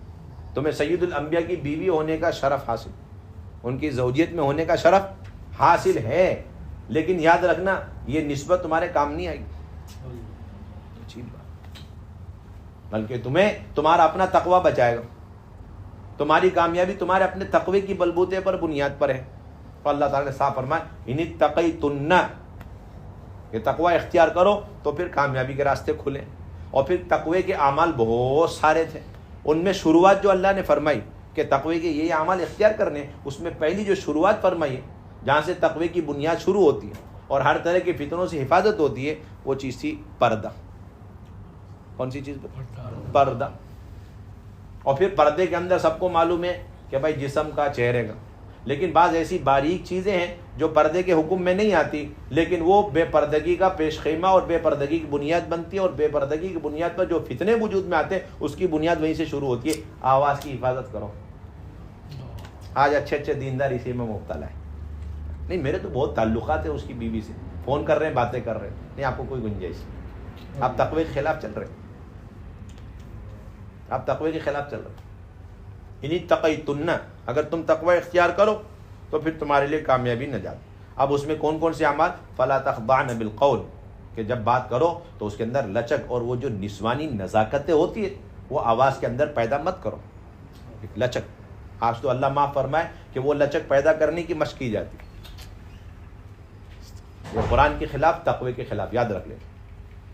تمہیں سید الانبیاء کی بیوی ہونے کا شرف حاصل، ان کی زوجیت میں ہونے کا شرف حاصل ہے، لیکن یاد رکھنا یہ نسبت تمہارے کام نہیں آئے گی، اچھی بات، بلکہ تمہیں تمہارا اپنا تقوی بچائے گا، تمہاری کامیابی تمہارے اپنے تقوی کی بلبوتے پر بنیاد پر ہے۔ تو اللہ تعالیٰ نے صاف فرمایا ان اتقیتن، کہ تقوی اختیار کرو تو پھر کامیابی کے راستے کھلیں۔ اور پھر تقوی کے اعمال بہت سارے تھے، ان میں شروعات جو اللہ نے فرمائی کہ تقوی کے یہ اعمال اختیار کرنے، اس میں پہلی جو شروعات فرمائی ہے جہاں سے تقوی کی بنیاد شروع ہوتی ہے اور ہر طرح کی فتنوں سے حفاظت ہوتی ہے، وہ چیز تھی پردہ۔ کون سی چیز؟ پردہ۔ اور پھر پردے کے اندر سب کو معلوم ہے کہ بھائی جسم کا، چہرے کا، لیکن بعض ایسی باریک چیزیں ہیں جو پردے کے حکم میں نہیں آتی، لیکن وہ بے پردگی کا پیش خیمہ اور بے پردگی کی بنیاد بنتی ہے، اور بے پردگی کی بنیاد پر جو فتنے وجود میں آتے ہیں اس کی بنیاد وہیں سے شروع ہوتی ہے۔ آواز کی حفاظت کرو۔ آج اچھے اچھے دیندار اسی میں مبتلا ہے، نہیں میرے تو بہت تعلقات ہیں اس کی بیوی سے، فون کر رہے ہیں، باتیں کر رہے ہیں، نہیں آپ کو کوئی گنجائش نہیں، آپ تقوی کے خلاف چل رہے ہیں، آپ تقوی کے خلاف چل رہے ہیں۔ انہی تقیتن، اگر تم تقوی اختیار کرو تو پھر تمہارے لیے کامیابی نجات۔ اب اس میں کون کون سے اعمال؟ فلا تخضعن بالقول، کہ جب بات کرو تو اس کے اندر لچک اور وہ جو نسوانی نزاکتیں ہوتی ہے وہ آواز کے اندر پیدا مت کرو، لچک۔ آج تو اللہ معاف فرمائے کہ وہ لچک پیدا کرنے کی مشق کی جاتی، یہ قرآن کے خلاف، تقوی کے خلاف، یاد رکھ لیں۔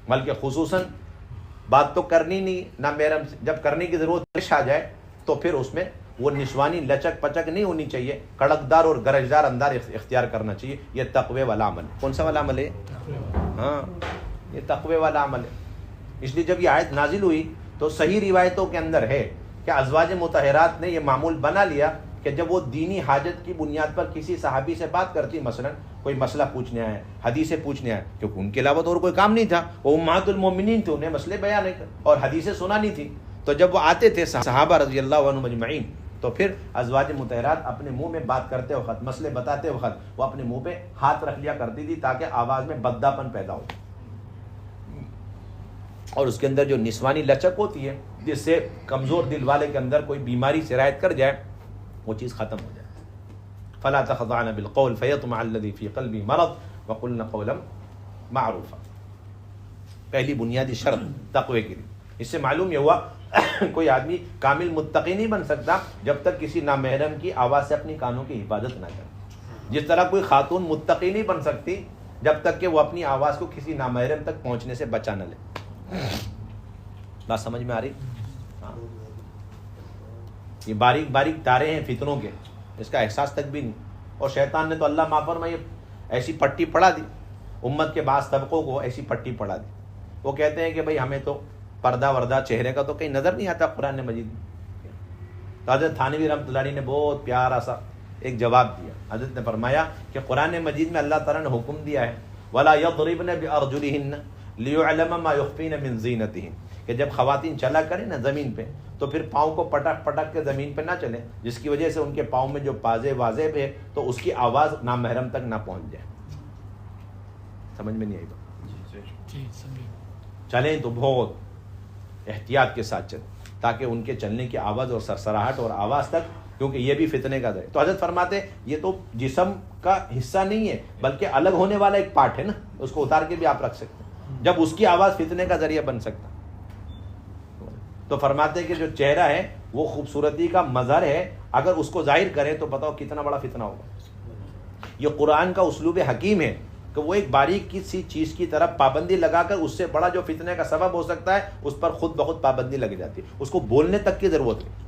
بلکہ خصوصاً بات تو کرنی نہیں، نہ محرم سے، جب کرنے کی ضرورت پیش آ جائے تو پھر اس میں وہ نسوانی لچک پچک نہیں ہونی چاہیے، کڑکدار اور گرجدار انداز اختیار کرنا چاہیے۔ یہ تقوی والا عمل ہے۔ کون سا والا عمل ہے؟ ہاں، یہ تقوی والا عمل ہے۔ اس لیے جب یہ آیت نازل ہوئی تو صحیح روایتوں کے اندر ہے کہ ازواج مطہرات نے یہ معمول بنا لیا کہ جب وہ دینی حاجت کی بنیاد پر کسی صحابی سے بات کرتی، مثلا کوئی مسئلہ پوچھنے آئے، حدیثیں پوچھنے آئے، کیونکہ ان کے علاوہ تو اور کوئی کام نہیں تھا، وہ امہات المومنین تھے، انہیں مسئلے بیان نہیں اور حدیثیں سنانی تھی، تو جب وہ آتے تھے صحابہ رضی اللہ عنہم اجمعین، تو پھر ازواج مطہرات اپنے منہ میں بات کرتے وقت، مسئلے بتاتے وقت وہ اپنے منہ پہ ہاتھ رکھ لیا کرتی تھی تاکہ آواز میں بداپن پیدا ہو، اور اس کے اندر جو نسوانی لچک ہوتی ہے جس سے کمزور دل والے کے اندر کوئی بیماری سرایت کر جائے وہ چیز ختم ہو جائے۔ فلا تخضعن بالقول فیطمع الذی فی قلبہ مرض وقلن قولا معروفا، پہلی بنیادی شرط تقوی کے لیے۔ اس سے معلوم یہ ہوا کوئی آدمی کامل متقی نہیں بن سکتا جب تک کسی نامحرم کی آواز سے اپنی کانوں کی حفاظت نہ کرے، جس طرح کوئی خاتون متقی نہیں بن سکتی جب تک کہ وہ اپنی آواز کو کسی نامحرم تک پہنچنے سے بچا نہ لے۔ بات سمجھ میں آ رہی؟ ہاں، یہ باریک باریک تارے ہیں فتنوں کے، اس کا احساس تک بھی نہیں، اور شیطان نے تو اللہ معاف فرمائے ایسی پٹی پڑھا دی امت کے بعض طبقوں کو، ایسی پٹی پڑھا دی، وہ کہتے ہیں کہ بھئی ہمیں تو پردہ وردہ چہرے کا تو کہیں نظر نہیں آتا قرآن مجید میں۔ تو حضرت تھانوی رحمۃ اللہ علیہ نے بہت پیارا سا ایک جواب دیا۔ حضرت نے فرمایا کہ قرآن مجید میں اللہ تعالیٰ نے حکم دیا ہے وَلَا يَضْرِبْنَ بِأَرْجُلِهِنَّ لِيُعْلَمَ مَا يُخْفِينَ مِنْ زِينَتِهِنَّ، کہ جب خواتین چلا کریں نا زمین پہ تو پھر پاؤں کو پٹک پٹک کے زمین پہ نہ چلیں، جس کی وجہ سے ان کے پاؤں میں جو پازے واضح ہے تو اس کی آواز نامحرم تک نہ پہنچ جائے۔ سمجھ میں نہیں آئی بات؟ چلیں تو بہت احتیاط کے ساتھ چلیں تاکہ ان کے چلنے کی آواز اور سرسراہٹ اور آواز تک، کیونکہ یہ بھی فتنے کا ذریعہ۔ تو حضرت فرماتے یہ تو جسم کا حصہ نہیں ہے بلکہ الگ ہونے والا ایک پارٹ ہے نا، اس کو اتار کے بھی آپ رکھ سکتے ہیں جب اس کی آواز فتنے کا ذریعہ بن سکتا۔ تو فرماتے کہ جو چہرہ ہے وہ خوبصورتی کا مظہر ہے، اگر اس کو ظاہر کریں تو بتاؤ کتنا بڑا فتنہ ہوگا۔ یہ قرآن کا اسلوب حکیم ہے کہ وہ ایک باریک سی چیز کی طرف پابندی لگا کر اس سے بڑا جو فتنے کا سبب ہو سکتا ہے اس پر خود بخود پابندی لگ جاتی ہے، اس کو بولنے تک کی ضرورت نہیں۔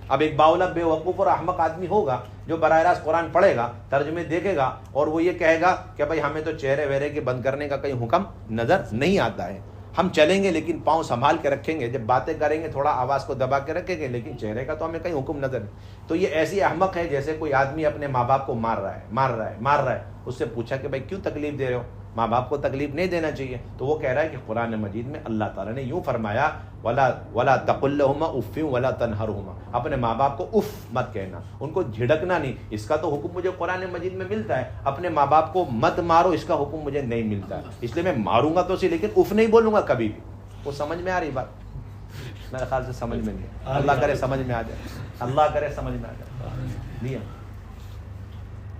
اب ایک باولا بے وقوف اور احمق آدمی ہوگا جو براہ راست قرآن پڑھے گا، ترجمے دیکھے گا اور وہ یہ کہے گا کہ بھائی ہمیں تو چہرے وہرے کے بند کرنے کا کہیں حکم نظر نہیں آتا ہے، ہم چلیں گے لیکن پاؤں سنبھال کے رکھیں گے، جب باتیں کریں گے تھوڑا آواز کو دبا کے رکھیں گے، لیکن چہرے کا تو ہمیں کہیں حکم نظر نہیں۔ تو یہ ایسی احمق ہے جیسے کوئی آدمی اپنے ماں باپ کو مار رہا ہے، اس سے پوچھا کہ بھائی کیوں تکلیف دے رہے ہو؟ ماں باپ کو تکلیف نہیں دینا چاہیے، تو وہ کہہ رہا ہے کہ قرآن مجید میں اللہ تعالیٰ نے یوں فرمایا ولا تقل لهما اف ولا تنهرهما، اپنے ماں باپ کو اف مت کہنا، ان کو جھڑکنا نہیں، اس کا تو حکم مجھے قرآن مجید میں ملتا ہے، اپنے ماں باپ کو مت مارو اس کا حکم مجھے نہیں ملتا ہے، اس لیے میں ماروں گا تو صحیح لیکن اف نہیں بولوں گا کبھی بھی۔ وہ سمجھ میں آ رہی بات؟ میرے خیال سے سمجھ میں نہیں، اللہ کرے سمجھ میں آ جائے، اللہ کرے سمجھ میں آ جائے نہیں۔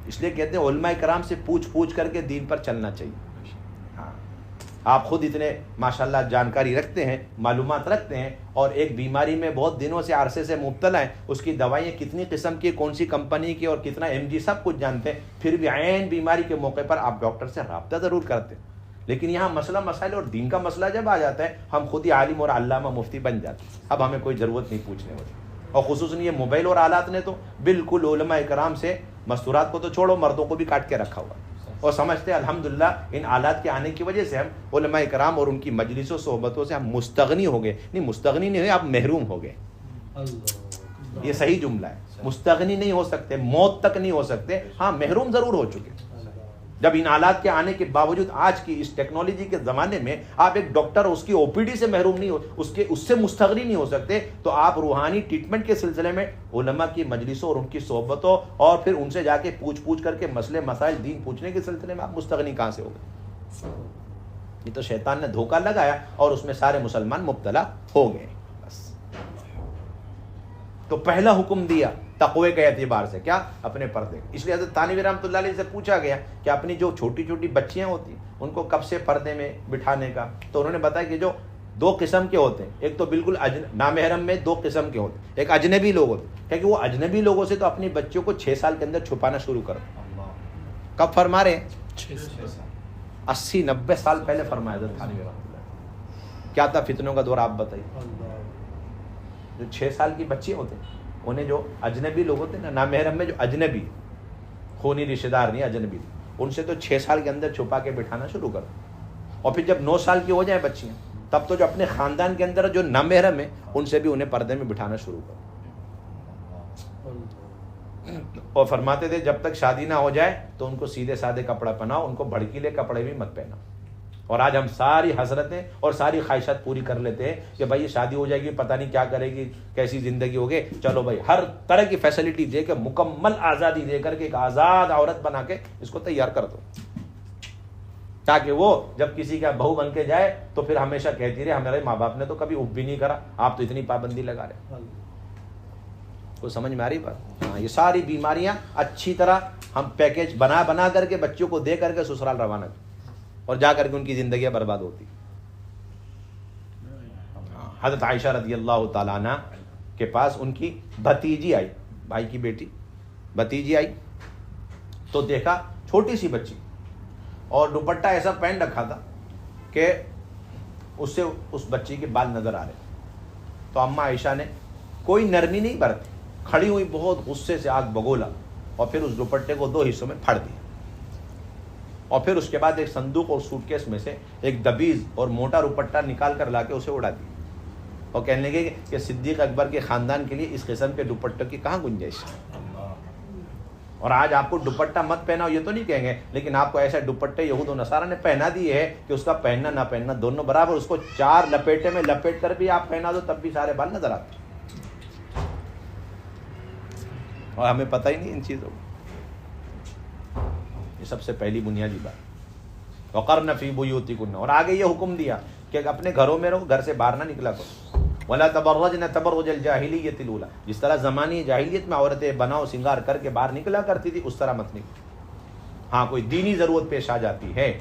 اس لیے کہتے ہیں علماء کرام سے پوچھ کر کے دین پر چلنا چاہیے۔ آپ خود اتنے ماشاءاللہ جانکاری رکھتے ہیں، معلومات رکھتے ہیں، اور ایک بیماری میں بہت دنوں سے عرصے سے مبتلا ہیں، اس کی دوائیں کتنی قسم کی، کون سی کمپنی کی اور کتنا MG سب کچھ جانتے ہیں، پھر بھی عین بیماری کے موقع پر آپ ڈاکٹر سے رابطہ ضرور کرتے ہیں۔ لیکن یہاں مسئلہ مسائل اور دین کا مسئلہ جب آ جاتا ہے، ہم خود ہی عالم اور علامہ مفتی بن جاتے ہیں، اب ہمیں کوئی ضرورت نہیں پوچھنے والی۔ اور خصوصاً یہ موبائل اور آلات نے تو بالکل علماء کرام سے، مستورات کو تو چھوڑو مردوں کو بھی کاٹ کے رکھا ہوا، اور سمجھتے ہیں الحمدللہ ان آلات کے آنے کی وجہ سے ہم علماء کرام اور ان کی مجلسوں صحبتوں سے ہم مستغنی ہو گئے۔ نہیں، مستغنی نہیں ہوئے، آپ محروم ہو گئے، یہ صحیح جملہ ہے۔ مستغنی نہیں ہو سکتے، موت تک نہیں ہو سکتے، ہاں محروم ضرور ہو چکے۔ جب ان آلات کے آنے کے باوجود آج کی اس ٹیکنالوجی کے زمانے میں آپ ایک ڈاکٹر اس کی OPD سے محروم نہیں ہو، اس سے مستغنی نہیں ہو سکتے، تو آپ روحانی ٹریٹمنٹ کے سلسلے میں علماء کی مجلسوں اور ان کی صحبتوں اور پھر ان سے جا کے پوچھ کر کے مسئلے مسائل دین پوچھنے کے سلسلے میں آپ مستغنی کہاں سے ہو گئے؟ یہ تو شیطان نے دھوکہ لگایا اور اس میں سارے مسلمان مبتلا ہو گئے۔ بس تو پہلا حکم دیا تقوی کے اعتبار سے، کیا؟ اپنے پردے۔ اس لیے حضرت تھانوی رحمۃ اللہ علیہ سے پوچھا گیا کہ اپنی جو چھوٹی چھوٹی بچیاں ہوتی ہیں ان کو کب سے پردے میں بٹھانے کا، تو انہوں نے بتایا کہ جو دو قسم کے ہوتے ہیں، ایک تو بالکل نامحرم میں دو قسم کے ہوتے ہیں، ایک اجنبی لوگ ہوتے ہیں، کیونکہ وہ اجنبی لوگوں سے تو اپنی بچیوں کو 6 سال کے اندر چھپانا شروع کرو۔ کب فرما رہے ہیں؟ 80-90 سال پہلے فرمایا حضرت تھانوی رحمۃ اللہ۔ کیا تھا فتنوں کا دور، آپ بتائیے۔ جو 6 سال کی بچی ہوتے ہیں انہیں جو اجنبی لوگ ہوتے ہیں نا، نامحرم میں جو اجنبی خونی رشتہ دار نہیں، اجنبی، ان سے تو 6 سال کے اندر چھپا کے بٹھانا شروع کرو، اور پھر جب 9 سال کی ہو جائیں بچیاں تب تو جو اپنے خاندان کے اندر جو نامحرم ہے ان سے بھی انہیں پردے میں بٹھانا شروع کرو۔ اور فرماتے تھے جب تک شادی نہ ہو جائے تو ان کو سیدھے سادے کپڑا پہناؤ، ان کو بھڑکیلے کپڑے بھی مت پہناؤ۔ اور آج ہم ساری حسرتیں اور ساری خواہشات پوری کر لیتے ہیں کہ بھائی یہ شادی ہو جائے گی، پتہ نہیں کیا کرے گی، کیسی زندگی ہوگی، چلو بھائی ہر طرح کی فیسلٹی دے کے، مکمل آزادی دے کر کے ایک آزاد عورت بنا کے اس کو تیار کر دو، تاکہ وہ جب کسی کا بہو بن کے جائے تو پھر ہمیشہ کہتی رہے ہمارے ماں باپ نے تو کبھی اف بھی نہیں کرا، آپ تو اتنی پابندی لگا رہے۔ کو سمجھ میں آ رہی بات؟ ہاں، یہ ساری بیماریاں اچھی طرح ہم پیکیج بنا کر کے بچوں کو دے کر کے سسرال روانہ اور جا کر کے ان کی زندگیاں برباد ہوتی۔ حضرت عائشہ رضی اللہ تعالیٰ عنہ کے پاس ان کی بھتیجی آئی، بھائی کی بیٹی بھتیجی آئی تو دیکھا چھوٹی سی بچی اور دوپٹہ ایسا پہن رکھا تھا کہ اس سے اس بچی کے بال نظر آ رہے۔ تو اماں عائشہ نے کوئی نرمی نہیں برتی، کھڑی ہوئی بہت غصے سے آگ بگولا اور پھر اس دوپٹے کو 2 حصوں میں پھاڑ دیا، اور پھر اس کے بعد ایک صندوق اور سوٹ کیس میں سے ایک دبیز اور موٹا دوپٹہ نکال کر لا کے اسے اڑا دیا، اور کہنے لگے کہ صدیق اکبر کے خاندان کے لیے اس قسم کے دوپٹوں کی کہاں گنجائش ہے۔ اور آج آپ کو دوپٹہ مت پہناؤ یہ تو نہیں کہیں گے، لیکن آپ کو ایسے دوپٹے یہود و نصارہ نے پہنا دیے ہے کہ اس کا پہننا نہ پہننا دونوں برابر، اس کو 4 لپیٹے میں لپیٹ کر بھی آپ پہنا دو تب بھی سارے بال نظر آتے، اور ہمیں پتہ ہی نہیں ان چیزوں کو۔ یہ سب سے پہلی بنیادی بات۔ وقرن فی بیوتکن، اور آگے یہ حکم دیا کہ اپنے گھروں میں رہو، گھر سے باہر نہ نکلا کرو۔ ولا تبرجن تبرج الجاہلیۃ الاولی، جس طرح زمانی جاہلیت میں عورتیں بناؤ سنگار کر کے باہر نکلا کرتی تھی اس طرح مت نکلو۔ ہاں کوئی دینی ضرورت پیش آ جاتی ہے،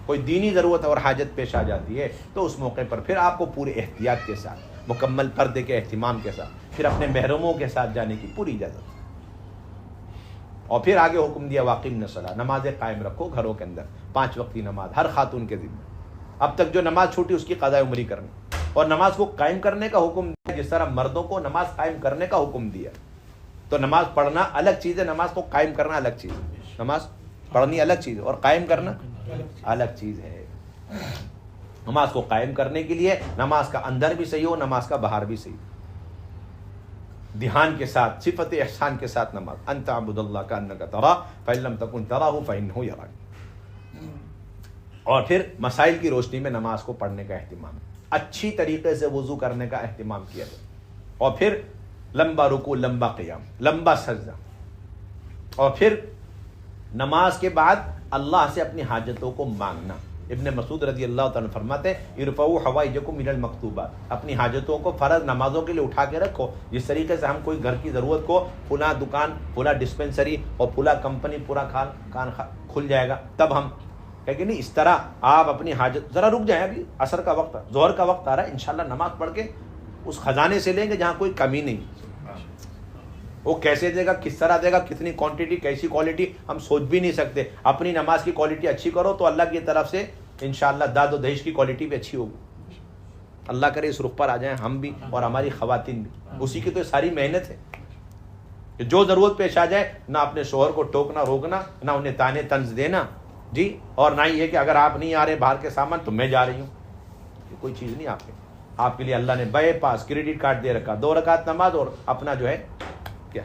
کوئی دینی ضرورت اور حاجت پیش آ جاتی ہے تو اس موقع پر پھر آپ کو پورے احتیاط کے ساتھ، مکمل پردے کے اہتمام کے ساتھ، پھر اپنے محرموں کے ساتھ جانے کی پوری اجازت۔ اور پھر آگے حکم دیا واقیم الصلاۃ، نمازیں قائم رکھو گھروں کے اندر، 5 وقتی نماز ہر خاتون کے ذمہ۔ اب تک جو نماز چھوٹی اس کی قضاء عمری کرنی، اور نماز کو قائم کرنے کا حکم دیا جس طرح مردوں کو نماز قائم کرنے کا حکم دیا۔ تو نماز پڑھنا الگ چیز ہے، نماز کو قائم کرنا الگ چیز ہے۔ نماز پڑھنی الگ چیز ہے اور قائم کرنا الگ چیز ہے۔ نماز کو قائم کرنے کے لیے نماز کا اندر بھی صحیح ہو، نماز کا باہر بھی صحیح، دھیان کے ساتھ، صفت احسان کے ساتھ نماز، ان تعبد اللہ کانک تراہ فإن لم تکن تراہ فإنہ یراک۔ اور پھر مسائل کی روشنی میں نماز کو پڑھنے کا اہتمام، اچھی طریقے سے وضو کرنے کا اہتمام کیا جائے، اور پھر لمبا رکوع، لمبا قیام، لمبا سجدہ، اور پھر نماز کے بعد اللہ سے اپنی حاجتوں کو مانگنا۔ ابن مسعود رضی اللہ تعالیٰ فرماتے ہیں ارفعوا حوائجکم من المکتوبات، اپنی حاجتوں کو فرض نمازوں کے لیے اٹھا کے رکھو۔ جس طریقے سے ہم کوئی گھر کی ضرورت کو فلاں دکان، فلاں ڈسپنسری اور فلاں کمپنی پورا کان کھل جائے گا تب ہم کہ نہیں، اس طرح آپ اپنی حاجت، ذرا رک جائیں، ابھی عصر کا وقت، ظہر کا وقت آ رہا ہے، انشاءاللہ نماز پڑھ کے اس خزانے سے لیں گے جہاں کوئی کمی نہیں۔ وہ کیسے دے گا، کس طرح دے گا، کتنی کوانٹٹی، کیسی کوالٹی، ہم سوچ بھی نہیں سکتے۔ اپنی نماز کی کوالٹی اچھی کرو تو اللہ کی طرف سے انشاءاللہ داد و دہیش کی کوالٹی بھی اچھی ہوگی۔ اللہ کرے اس رخ پر آ جائیں ہم بھی اور ہماری خواتین بھی، اسی کی تو ساری محنت ہے کہ جو ضرورت پیش آ جائے، نہ اپنے شوہر کو ٹوکنا روکنا، نہ انہیں تانے طنز دینا، جی، اور نہ یہ کہ اگر آپ نہیں آ رہے باہر کے سامان تو میں جا رہی ہوں، یہ کوئی چیز نہیں آپ کے لیے اللہ نے بے پاس کریڈٹ کارڈ دے رکھا، 2 رکعت نماز اور اپنا جو ہے کیا۔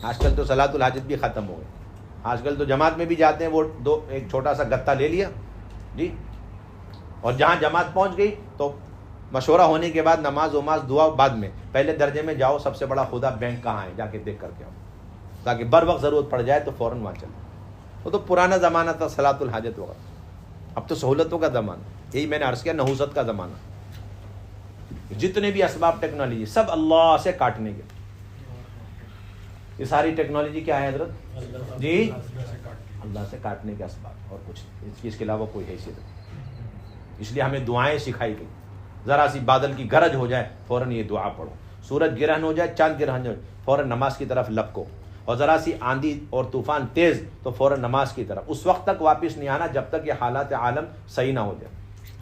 آج کل تو صلاۃ الحاجت بھی ختم ہو گئی، آج کل تو جماعت میں بھی جاتے ہیں، وہ ایک چھوٹا سا گتا لے لیا، جی، اور جہاں جماعت پہنچ گئی تو مشورہ ہونے کے بعد نماز وماز دعا بعد میں، پہلے درجے میں جاؤ سب سے بڑا خدا بینک کہاں ہے، جا کے دیکھ کر کے آؤ، تاکہ بر وقت ضرورت پڑ جائے تو فوراً وہاں چلے۔ وہ تو پرانا زمانہ تھا صلاۃ الحاجت وغیرہ، اب تو سہولتوں کا زمانہ، یہی میں نے عرض کیا، نحوست کا زمانہ، جتنے بھی اسباب ٹیکنالوجی سب اللہ سے کاٹنے کے، یہ ساری ٹیکنالوجی کیا ہے حضرت جی، اللہ سے کاٹنے کے اسباب، اور کچھ اس کے علاوہ کوئی حیثیت نہیں۔ اس لیے ہمیں دعائیں سکھائی گئی، ذرا سی بادل کی گرج ہو جائے فوراً یہ دعا پڑھو، سورج گرہن ہو جائے، چاند گرہن ہو جائے فوراً نماز کی طرف لپکو، اور ذرا سی آندھی اور طوفان تیز تو فوراً نماز کی طرف، اس وقت تک واپس نہیں آنا جب تک یہ حالات عالم صحیح نہ ہو جائے۔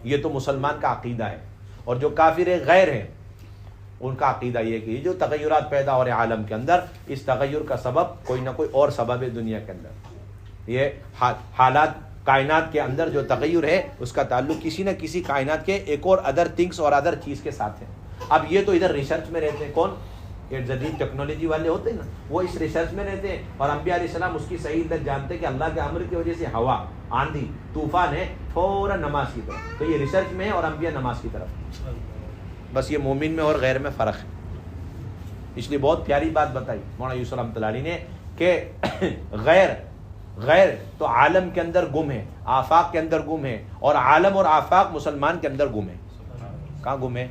یہ تو مسلمان کا عقیدہ ہے، اور جو کافر غیر ہیں ان کا عقیدہ یہ کہ یہ جو تغیرات پیدا ہو رہے ہیں عالم کے اندر، اس تغیر کا سبب کوئی نہ کوئی اور سبب ہے دنیا کے اندر، یہ حالات کائنات کے اندر جو تغیر ہے اس کا تعلق کسی نہ کسی کائنات کے ایک اور ادر تھنگس اور ادر چیز کے ساتھ ہے۔ اب یہ تو ادھر ریسرچ میں رہتے ہیں، کون یہ جدید ٹیکنالوجی والے ہوتے ہیں نا، وہ اس ریسرچ میں رہتے ہیں، اور انبیاء علیہ السلام اس کی صحیح عدت جانتے ہیں کہ اللہ کے امر کی وجہ سے ہوا، آندھی، طوفان ہے، فوراً نماز کی طرف، تو یہ ریسرچ میں ہے اور انبیاء نماز کی طرف، بس یہ مومن میں اور غیر میں فرق ہے۔ اس لیے بہت پیاری بات بتائی مولانا یوسف رحمۃ اللہ علیہ نے کہ غیر تو عالم کے اندر گم ہے، آفاق کے اندر گم ہے، اور عالم اور آفاق مسلمان کے اندر گم ہے۔ کہاں گم ہے؟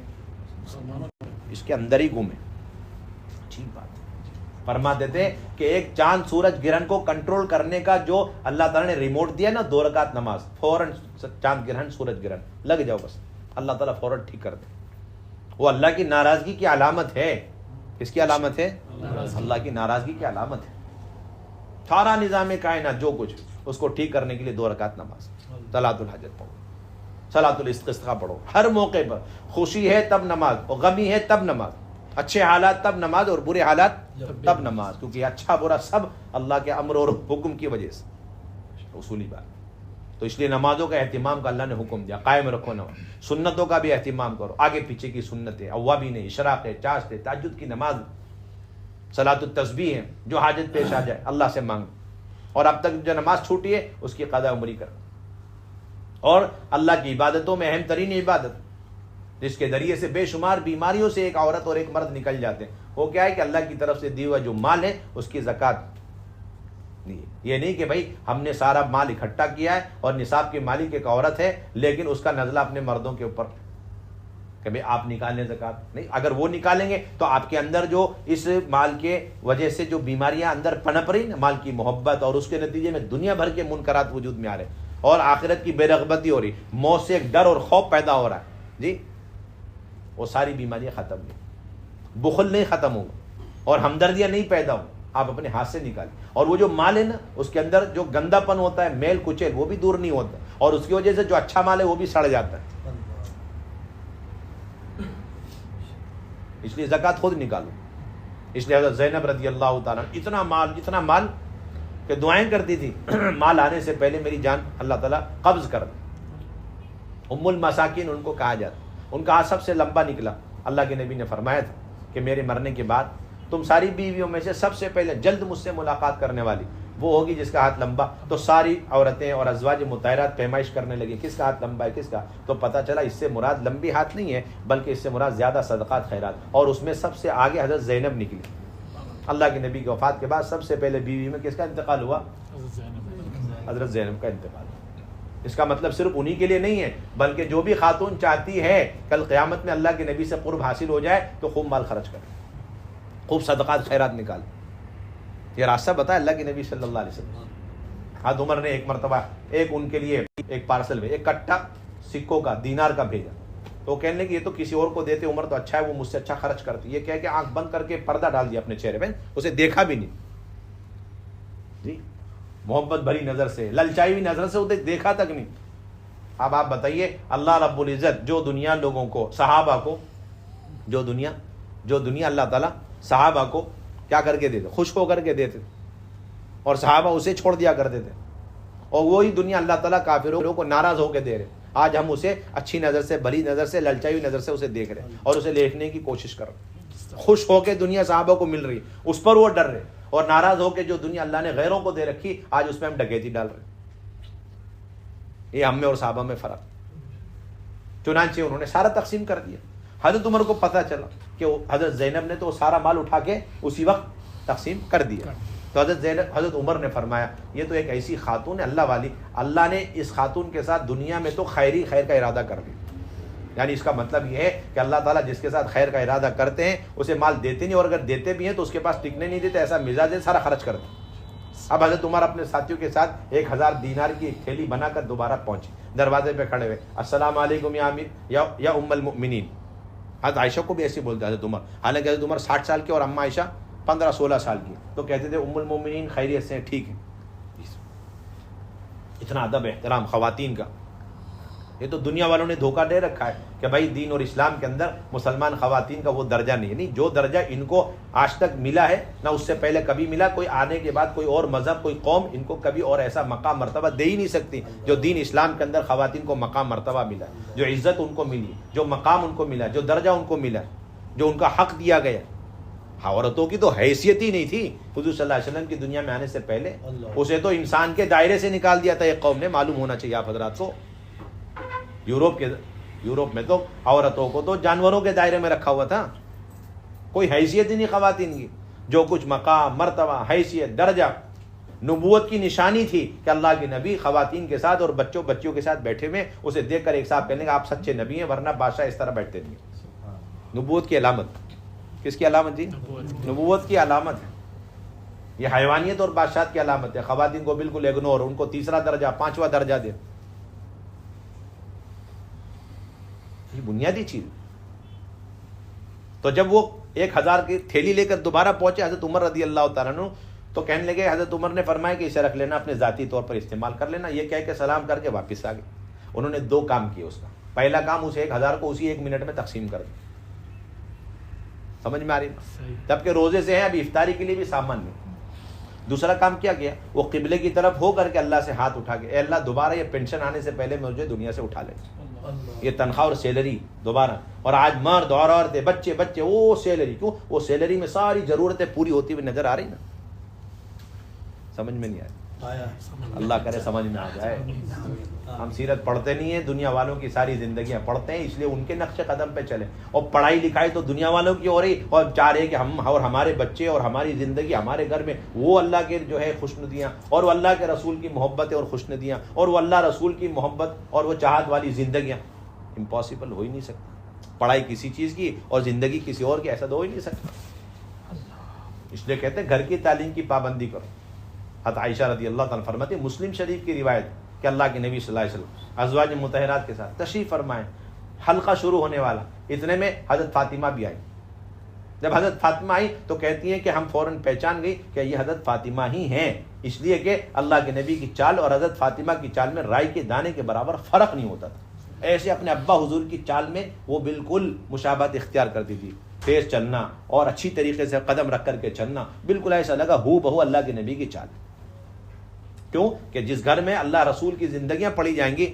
اس کے اندر ہی گم ہے۔ اچھی بات فرماتے تھے کہ ایک چاند سورج گرہن کو کنٹرول کرنے کا جو اللہ تعالیٰ نے ریموٹ دیا نا، 2 رکعت نماز، فوراً چاند گرہن سورج گرہن لگ جاؤ، بس اللہ تعالیٰ فوراً ٹھیک کر دے۔ وہ اللہ کی ناراضگی کی علامت ہے۔ کس کی علامت ہے؟ اللہ کی ناراضگی کی علامت ہے۔ سارا نظام کائنات جو کچھ اس کو ٹھیک کرنے کے لیے 2 رکعت نماز، صلاۃ الحاجت پڑھو، صلاۃ الاستسقاء پڑھو، ہر موقع پر خوشی ہے تب نماز، اور غمی ہے تب نماز، اچھے حالات تب نماز اور برے حالات تب نماز، کیونکہ اچھا برا سب اللہ کے امر اور حکم کی وجہ سے، اصولی بات۔ تو اس لیے نمازوں کا اہتمام کا اللہ نے حکم دیا، قائم رکھو نماز، سنتوں کا بھی اہتمام کرو، آگے پیچھے کی سنتیں، اوابین ہے، اشراق ہے، چاشت ہے، تہجد کی نماز، صلاۃ التسبیح ہے، جو حاجت پیش آ جائے اللہ سے مانگ، اور اب تک جو نماز چھوٹی ہے اس کی قضا عمری کر، اور اللہ کی عبادتوں میں اہم ترین عبادت جس کے ذریعے سے بے شمار بیماریوں سے ایک عورت اور ایک مرد نکل جاتے ہیں، وہ کیا ہے کہ اللہ کی طرف سے دیا ہوا جو مال ہے اس کی زکوٰۃ نہیں ہے۔ یہ نہیں کہ بھائی ہم نے سارا مال اکٹھا کیا ہے اور نصاب کی مالک ایک عورت ہے لیکن اس کا نزلہ اپنے مردوں کے اوپر کہ بھئی آپ نکالیں زکوٰۃ، نہیں، اگر وہ نکالیں گے تو آپ کے اندر جو اس مال کے وجہ سے جو بیماریاں اندر پنپ رہی نا، مال کی محبت، اور اس کے نتیجے میں دنیا بھر کے منکرات وجود میں آ رہے ہیں، اور آخرت کی بے رغبتی ہو رہی، موت سے ایک ڈر اور خوف پیدا ہو رہا ہے، جی، وہ ساری بیماریاں ختم نہیں، بخل نہیں ختم ہوگا، اور ہمدردیاں نہیں پیدا ہوں، آپ اپنے ہاتھ سے نکالیں، اور وہ جو مال ہے نا اس کے اندر جو گندا پن ہوتا ہے، میل کچیل، وہ بھی دور نہیں ہوتا، اور اس کی وجہ سے جو اچھا مال ہے وہ بھی سڑ جاتا ہے۔ اس لیے زکوٰۃ خود نکالو۔ اس لیے حضرت زینب رضی اللہ تعالیٰ اتنا مال کہ دعائیں کرتی تھی مال آنے سے پہلے میری جان اللہ تعالیٰ قبض کر دے، ام المساکین ان کو کہا جاتا. ان کا ہاتھ سب سے لمبا نکلا. اللہ کے نبی نے فرمایا تھا کہ میرے مرنے کے بعد تم ساری بیویوں میں سے سب سے پہلے جلد مجھ سے ملاقات کرنے والی وہ ہوگی جس کا ہاتھ لمبا. تو ساری عورتیں اور ازواج مطہرات پیمائش کرنے لگی کس کا ہاتھ لمبا ہے کس کا. تو پتہ چلا اس سے مراد لمبی ہاتھ نہیں ہے بلکہ اس سے مراد زیادہ صدقات خیرات. اور اس میں سب سے آگے حضرت زینب نکلی. اللہ کے نبی کی وفات کے بعد سب سے پہلے بیوی میں کس کا انتقال ہوا؟ حضرت زینب کا انتقال. اس کا مطلب صرف انہی کے لیے نہیں ہے بلکہ جو بھی خاتون چاہتی ہے کل قیامت میں اللہ کے نبی سے قرب حاصل ہو جائے تو خوب مال خرچ کرے, خوب صدقات خیرات نکالے. یہ راستہ بتایا اللہ کے نبی صلی اللہ علیہ وسلم. حضرت عمر نے ایک مرتبہ ایک ان کے لیے ایک پارسل میں ایک کٹا سکوں کا دینار کا بھیجا. تو وہ کہنے لگے یہ تو کسی اور کو دیتے, عمر تو اچھا ہے وہ مجھ سے اچھا خرچ کرتی. یہ کہہ کے آنکھ بند کر کے پردہ ڈال دیا اپنے چہرے پہ, اسے دیکھا بھی نہیں. جی محبت بھری نظر سے, للچائی ہوئی نظر سے اسے دیکھا تک نہیں. اب آپ بتائیے اللہ رب العزت جو دنیا لوگوں کو صحابہ کو جو دنیا اللہ تعالیٰ صحابہ کو کیا کر کے دیتے, خوش ہو کر کے دیتے اور صحابہ اسے چھوڑ دیا کرتے تھے, اور وہی دنیا اللہ تعالیٰ کافروں کو ناراض ہو کے دے رہے. آج ہم اسے اچھی نظر سے, بھلی نظر سے, للچائی ہوئی نظر سے اسے دیکھ رہے اور اسے لیٹنے کی کوشش کر رہے. خوش ہو کے دنیا صحابہ کو مل رہی اس پر وہ ڈر رہے, اور ناراض ہو کے جو دنیا اللہ نے غیروں کو دے رکھی آج اس میں ہم ڈکیتی ڈال رہے. یہ ہم میں اور صحابہ میں فرق. چنانچہ انہوں نے سارا تقسیم کر دیا. حضرت عمر کو پتہ چلا کہ حضرت زینب نے تو سارا مال اٹھا کے اسی وقت تقسیم کر دیا. تو حضرت عمر نے فرمایا یہ تو ایک ایسی خاتون ہے اللہ والی, اللہ نے اس خاتون کے ساتھ دنیا میں تو خیر کا ارادہ کر دیا. یعنی اس کا مطلب یہ ہے کہ اللہ تعالیٰ جس کے ساتھ خیر کا ارادہ کرتے ہیں اسے مال دیتے نہیں, اور اگر دیتے بھی ہیں تو اس کے پاس ٹکنے نہیں دیتے. ایسا مزاج ہے سارا خرچ کرتے. اب حضرت عمر اپنے ساتھیوں کے ساتھ 1000 دینار کی ایک تھیلی بنا کر دوبارہ پہنچے. دروازے پہ کھڑے ہوئے, السلام علیکم یا امیر یا ام المؤمنین. حضرت عائشہ کو بھی ایسے بولتے حضرت عمر, حالانکہ حضرت عمر 60 سال کے اور اماں عائشہ 15-16 سال کی. تو کہتے تھے ام المؤمنین خیریت سے ٹھیک ہے. اتنا ادب احترام خواتین کا. یہ تو دنیا والوں نے دھوکہ دے رکھا ہے کہ بھائی دین اور اسلام کے اندر مسلمان خواتین کا وہ درجہ نہیں ہے. نہیں, جو درجہ ان کو آج تک ملا ہے نہ اس سے پہلے کبھی ملا. کوئی آنے کے بعد کوئی اور مذہب کوئی قوم ان کو کبھی اور ایسا مقام مرتبہ دے ہی نہیں سکتی جو دین اسلام کے اندر خواتین کو مقام مرتبہ ملا, جو عزت ان کو ملی, جو مقام ان کو ملا, جو درجہ ان کو ملا, جو ان کا حق دیا گیا. عورتوں کی تو حیثیت ہی نہیں تھی حضور صلی اللہ علیہ وسلم کی دنیا میں آنے سے پہلے. اسے تو انسان کے دائرے سے نکال دیا تھا ایک قوم نے. معلوم ہونا چاہیے آپ حضرات کو, یورپ میں تو عورتوں کو تو جانوروں کے دائرے میں رکھا ہوا تھا. کوئی حیثیت ہی نہیں خواتین کی. جو کچھ مقام مرتبہ حیثیت درجہ نبوت کی نشانی تھی کہ اللہ کے نبی خواتین کے ساتھ اور بچیوں کے ساتھ بیٹھے ہوئے, اسے دیکھ کر ایک صاحب کہنے کہ آپ سچے نبی ہیں ورنہ بادشاہ اس طرح بیٹھتے نہیں. نبوت کی علامت. کس کی علامت تھی؟ نبوت کی علامت ہے. یہ حیوانیت اور بادشاہت کی علامت ہے. خواتین کو بالکل اگنور, ان کو تیسرا درجہ 5واں درجہ دے. یہ بنیادی چیز. تو جب وہ 1000 کی تھیلی لے کر دوبارہ پہنچے حضرت عمر رضی اللہ تعالیٰ عنہ, تو کہنے لگے, حضرت عمر نے فرمایا کہ اسے رکھ لینا, اپنے ذاتی طور پر استعمال کر لینا. یہ کہہ کے سلام کر کے واپس آ گئے. انہوں نے 2 کام کیے. اس کا پہلا کام اس 1000 کو اسی 1 منٹ میں تقسیم کر دیا. سمجھ میں آ رہی؟ جب کہ روزے سے ہیں, ابھی افطاری کے لیے بھی سامان نہیں. دوسرا کام کیا کیا, وہ قبلے کی طرف ہو کر کے اللہ سے ہاتھ اٹھا کے, اے اللہ دوبارہ یہ پینشن آنے سے پہلے مجھے دنیا سے اٹھا لے, یہ تنخواہ اور سیلری دوبارہ. اور آج مرد اور عورتیں بچے وہ سیلری, کیوں وہ سیلری میں ساری ضرورتیں پوری ہوتی ہوئی نظر آ رہی نا. سمجھ میں نہیں آیا؟ اللہ کرے سمجھ میں آ جائے. ہم سیرت پڑھتے نہیں ہیں, دنیا والوں کی ساری زندگیاں پڑھتے ہیں, اس لیے ان کے نقش قدم پہ چلیں. اور پڑھائی لکھائی تو دنیا والوں کی ہو رہی, اور چاہ رہے کہ ہم اور ہمارے بچے اور ہماری زندگی ہمارے گھر میں وہ اللہ کے جو ہے خوشندیاں اور وہ اللہ کے رسول کی محبتیں اور خوشندیاں اور وہ اللہ رسول کی محبت اور وہ چاہت والی زندگیاں. امپاسبل ہو ہی نہیں سکتا. پڑھائی کسی چیز کی اور زندگی کسی اور کی, ایسا تو ہو ہی نہیں سکتا. اس لیے کہتے ہیں گھر کی تعلیم کی پابندی کرو. حضرت عائشہ رضی اللہ تعالیٰ فرماتی, مسلم شریف کی روایت کہ اللہ کے نبی صلی اللہ علیہ وسلم ازواج مطہرات کے ساتھ تشریف فرمائیں, حلقہ شروع ہونے والا, اتنے میں حضرت فاطمہ بھی آئی. جب حضرت فاطمہ آئی تو کہتی ہیں کہ ہم فوراً پہچان گئی کہ یہ حضرت فاطمہ ہی ہیں, اس لیے کہ اللہ کے نبی کی چال اور حضرت فاطمہ کی چال میں رائی کے دانے کے برابر فرق نہیں ہوتا تھا. ایسے اپنے ابا حضور کی چال میں وہ بالکل مشابہت اختیار کرتی تھی. تیز چلنا اور اچھی طریقے سے قدم رکھ کر کے چلنا, بالکل ایسا لگا ہو بہو اللہ کے نبی کی چال. کیوں کہ جس گھر میں اللہ رسول کی زندگیاں پڑھی جائیں گی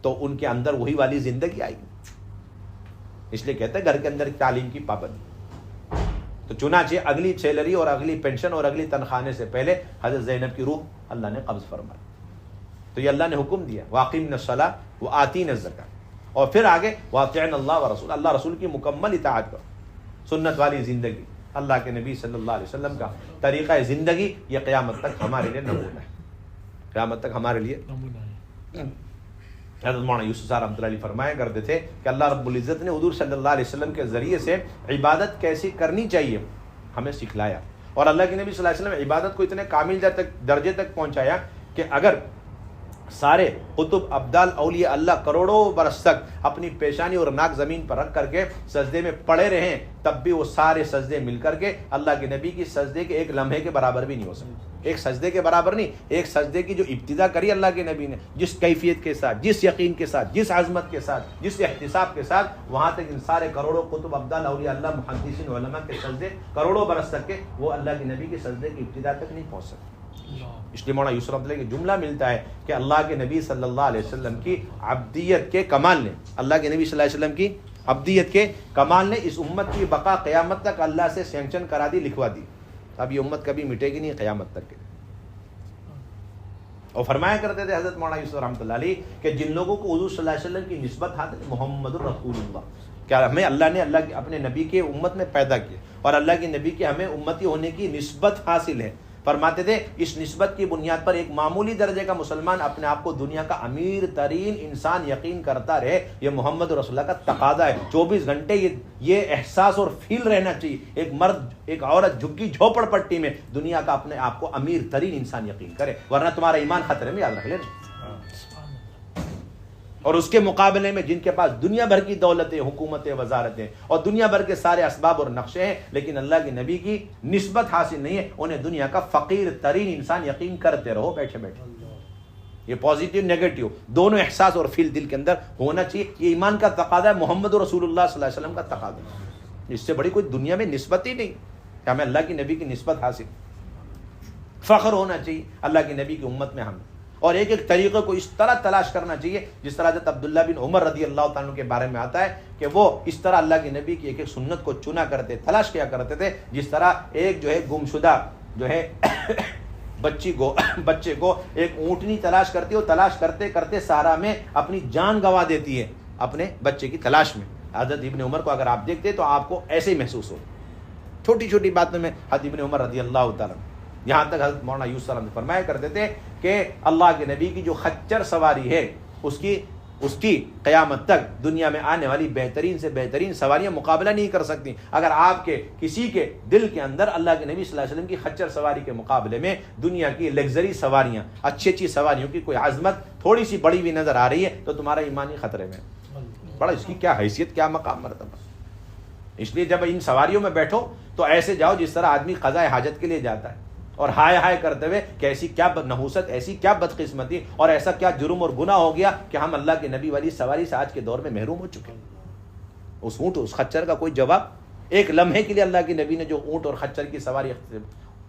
تو ان کے اندر وہی والی زندگی آئے گی. اس لیے کہتے ہیں گھر کے اندر تعلیم کی پابندی. تو چنانچہ اگلی سیلری اور اگلی پینشن اور اگلی تنخواہ سے پہلے حضرت زینب کی روح اللہ نے قبض فرمائی. تو یہ اللہ نے حکم دیا واقیمنا الصلاۃ وآتینا الزکاۃ، اور پھر آگے واطعنا اللہ ورسول، اللہ رسول کی مکمل اطاعت کرو. سنت والی زندگی، اللہ کے نبی صلی اللہ علیہ وسلم کا طریقہ زندگی، یہ قیامت تک ہمارے لیے نمونہ ہے. قیامت تک ہمارے لیے نمونہ ہے. حضرت مولانا یوسف صاحب رحمۃ اللہ علیہ فرمایا کرتے تھے کہ اللہ رب العزت نے حضور صلی اللہ علیہ وسلم کے ذریعے سے عبادت کیسی کرنی چاہیے ہمیں سکھلایا، اور اللہ کے نبی صلی اللہ علیہ وسلم عبادت کو اتنے کامل درجے تک پہنچایا کہ اگر سارے قطب ابدال اولیاء اللہ کروڑوں برس تک اپنی پیشانی اور ناک زمین پر رکھ کر کے سجدے میں پڑے رہیں، تب بھی وہ سارے سجدے مل کر کے اللہ کے نبی کی سجدے کے ایک لمحے کے برابر بھی نہیں ہو سکتے. ایک سجدے کے برابر نہیں، ایک سجدے کی جو ابتدا کری اللہ کے نبی نے، جس کیفیت کے ساتھ، جس یقین کے ساتھ، جس عظمت کے ساتھ، جس احتساب کے ساتھ، وہاں تک ان سارے کروڑوں قطب ابدال اولیاء اللہ محدثین علماء کے سجدے کروڑوں برس تک کے وہ اللہ کے نبی کے سجدے کی ابتدا تک نہیں پہنچ سکتے. اس لیے مولانا یوسف رحمۃ اللہ کا جملہ ملتا ہے کہ اللہ کے نبی صلی اللہ علیہ وسلم کی عبدیت کے کمال نے، اللہ کے نبی صلی اللہ علیہ وسلم کی عبدیت کے کمال نے اس امت کی بقا قیامت تک اللہ سے سینکشن کرا دی، لکھوا دی. اب یہ امت کبھی مٹے گی نہیں قیامت تک کے. اور فرمایا کرتے تھے حضرت مولانا یوسف رحمۃ اللہ علیہ کہ جن لوگوں کو حضور صلی اللہ علیہ وسلم کی نسبت حاصل محمد الرسول اللہ، کیا ہمیں اللہ نے اللہ کے اپنے نبی کے امت میں پیدا کیا اور اللہ کے نبی کے ہمیں امتی ہونے کی نسبت حاصل ہے. فرماتے تھے اس نسبت کی بنیاد پر ایک معمولی درجے کا مسلمان اپنے آپ کو دنیا کا امیر ترین انسان یقین کرتا رہے، یہ محمد رسول اللہ کا تقاضا ہے. 24 گھنٹے یہ احساس اور فیل رہنا چاہیے ایک مرد ایک عورت جھگی جھوپڑ پٹی میں دنیا کا اپنے آپ کو امیر ترین انسان یقین کرے، ورنہ تمہارا ایمان خطرے میں، یاد رکھ لینا. اور اس کے مقابلے میں جن کے پاس دنیا بھر کی دولتیں، حکومتیں، وزارتیں اور دنیا بھر کے سارے اسباب اور نقشے ہیں، لیکن اللہ کے نبی کی نسبت حاصل نہیں ہے، انہیں دنیا کا فقیر ترین انسان یقین کرتے رہو بیٹھے بیٹھے. یہ پازیٹیو نیگیٹو دونوں احساس اور فیل دل کے اندر ہونا چاہیے. یہ ایمان کا تقاضا ہے، محمد رسول اللہ صلی اللہ علیہ وسلم کا تقاضا ہے. اس سے بڑی کوئی دنیا میں نسبت ہی نہیں کہ ہمیں اللہ کی نبی کی نسبت حاصل. فخر ہونا چاہیے اللہ کی نبی کی امت میں ہمیں، اور ایک ایک طریقے کو اس طرح تلاش کرنا چاہیے جس طرح حضرت عبداللہ بن عمر رضی اللہ تعالیٰ کے بارے میں آتا ہے کہ وہ اس طرح اللہ کے نبی کی ایک ایک سنت کو چنا کرتے، تلاش کیا کرتے تھے، جس طرح ایک جو ہے گمشدہ جو ہے بچے کو ایک اونٹنی تلاش کرتی ہے، وہ تلاش کرتے کرتے صحرا میں اپنی جان گنوا دیتی ہے اپنے بچے کی تلاش میں. حضرت ابن عمر کو اگر آپ دیکھتے تو آپ کو ایسے ہی محسوس ہو. چھوٹی چھوٹی باتوں میں حضرت ابن عمر رضی اللہ تعالیٰ، یہاں تک حضرت مولانا یوسف صاحب فرمایا کرتے تھے کہ اللہ کے نبی کی جو خچر سواری ہے اس کی قیامت تک دنیا میں آنے والی بہترین سے بہترین سواریاں مقابلہ نہیں کر سکتی. اگر آپ کے کسی کے دل کے اندر اللہ کے نبی صلی اللہ علیہ وسلم کی خچر سواری کے مقابلے میں دنیا کی لگژری سواریاں، اچھی اچھی سواریوں کی کوئی عظمت تھوڑی سی بڑی ہوئی نظر آ رہی ہے تو تمہارا ایمان ہی خطرے میں. بڑا اس کی کیا حیثیت، کیا مقام مرتبہ. اس لیے جب ان سواریوں میں بیٹھو تو ایسے جاؤ جس طرح آدمی قضاء حاجت کے لیے جاتا ہے، اور ہائے ہائے کرتے ہوئے کہ ایسی کیا نحوست، ایسی کیا بدقسمتی اور ایسا کیا جرم اور گناہ ہو گیا کہ ہم اللہ کے نبی والی سواری سے آج کے دور میں محروم ہو چکے. اس اونٹ اس خچر کا کوئی جواب ایک لمحے کے لیے اللہ کے نبی نے جو اونٹ اور خچر کی سواری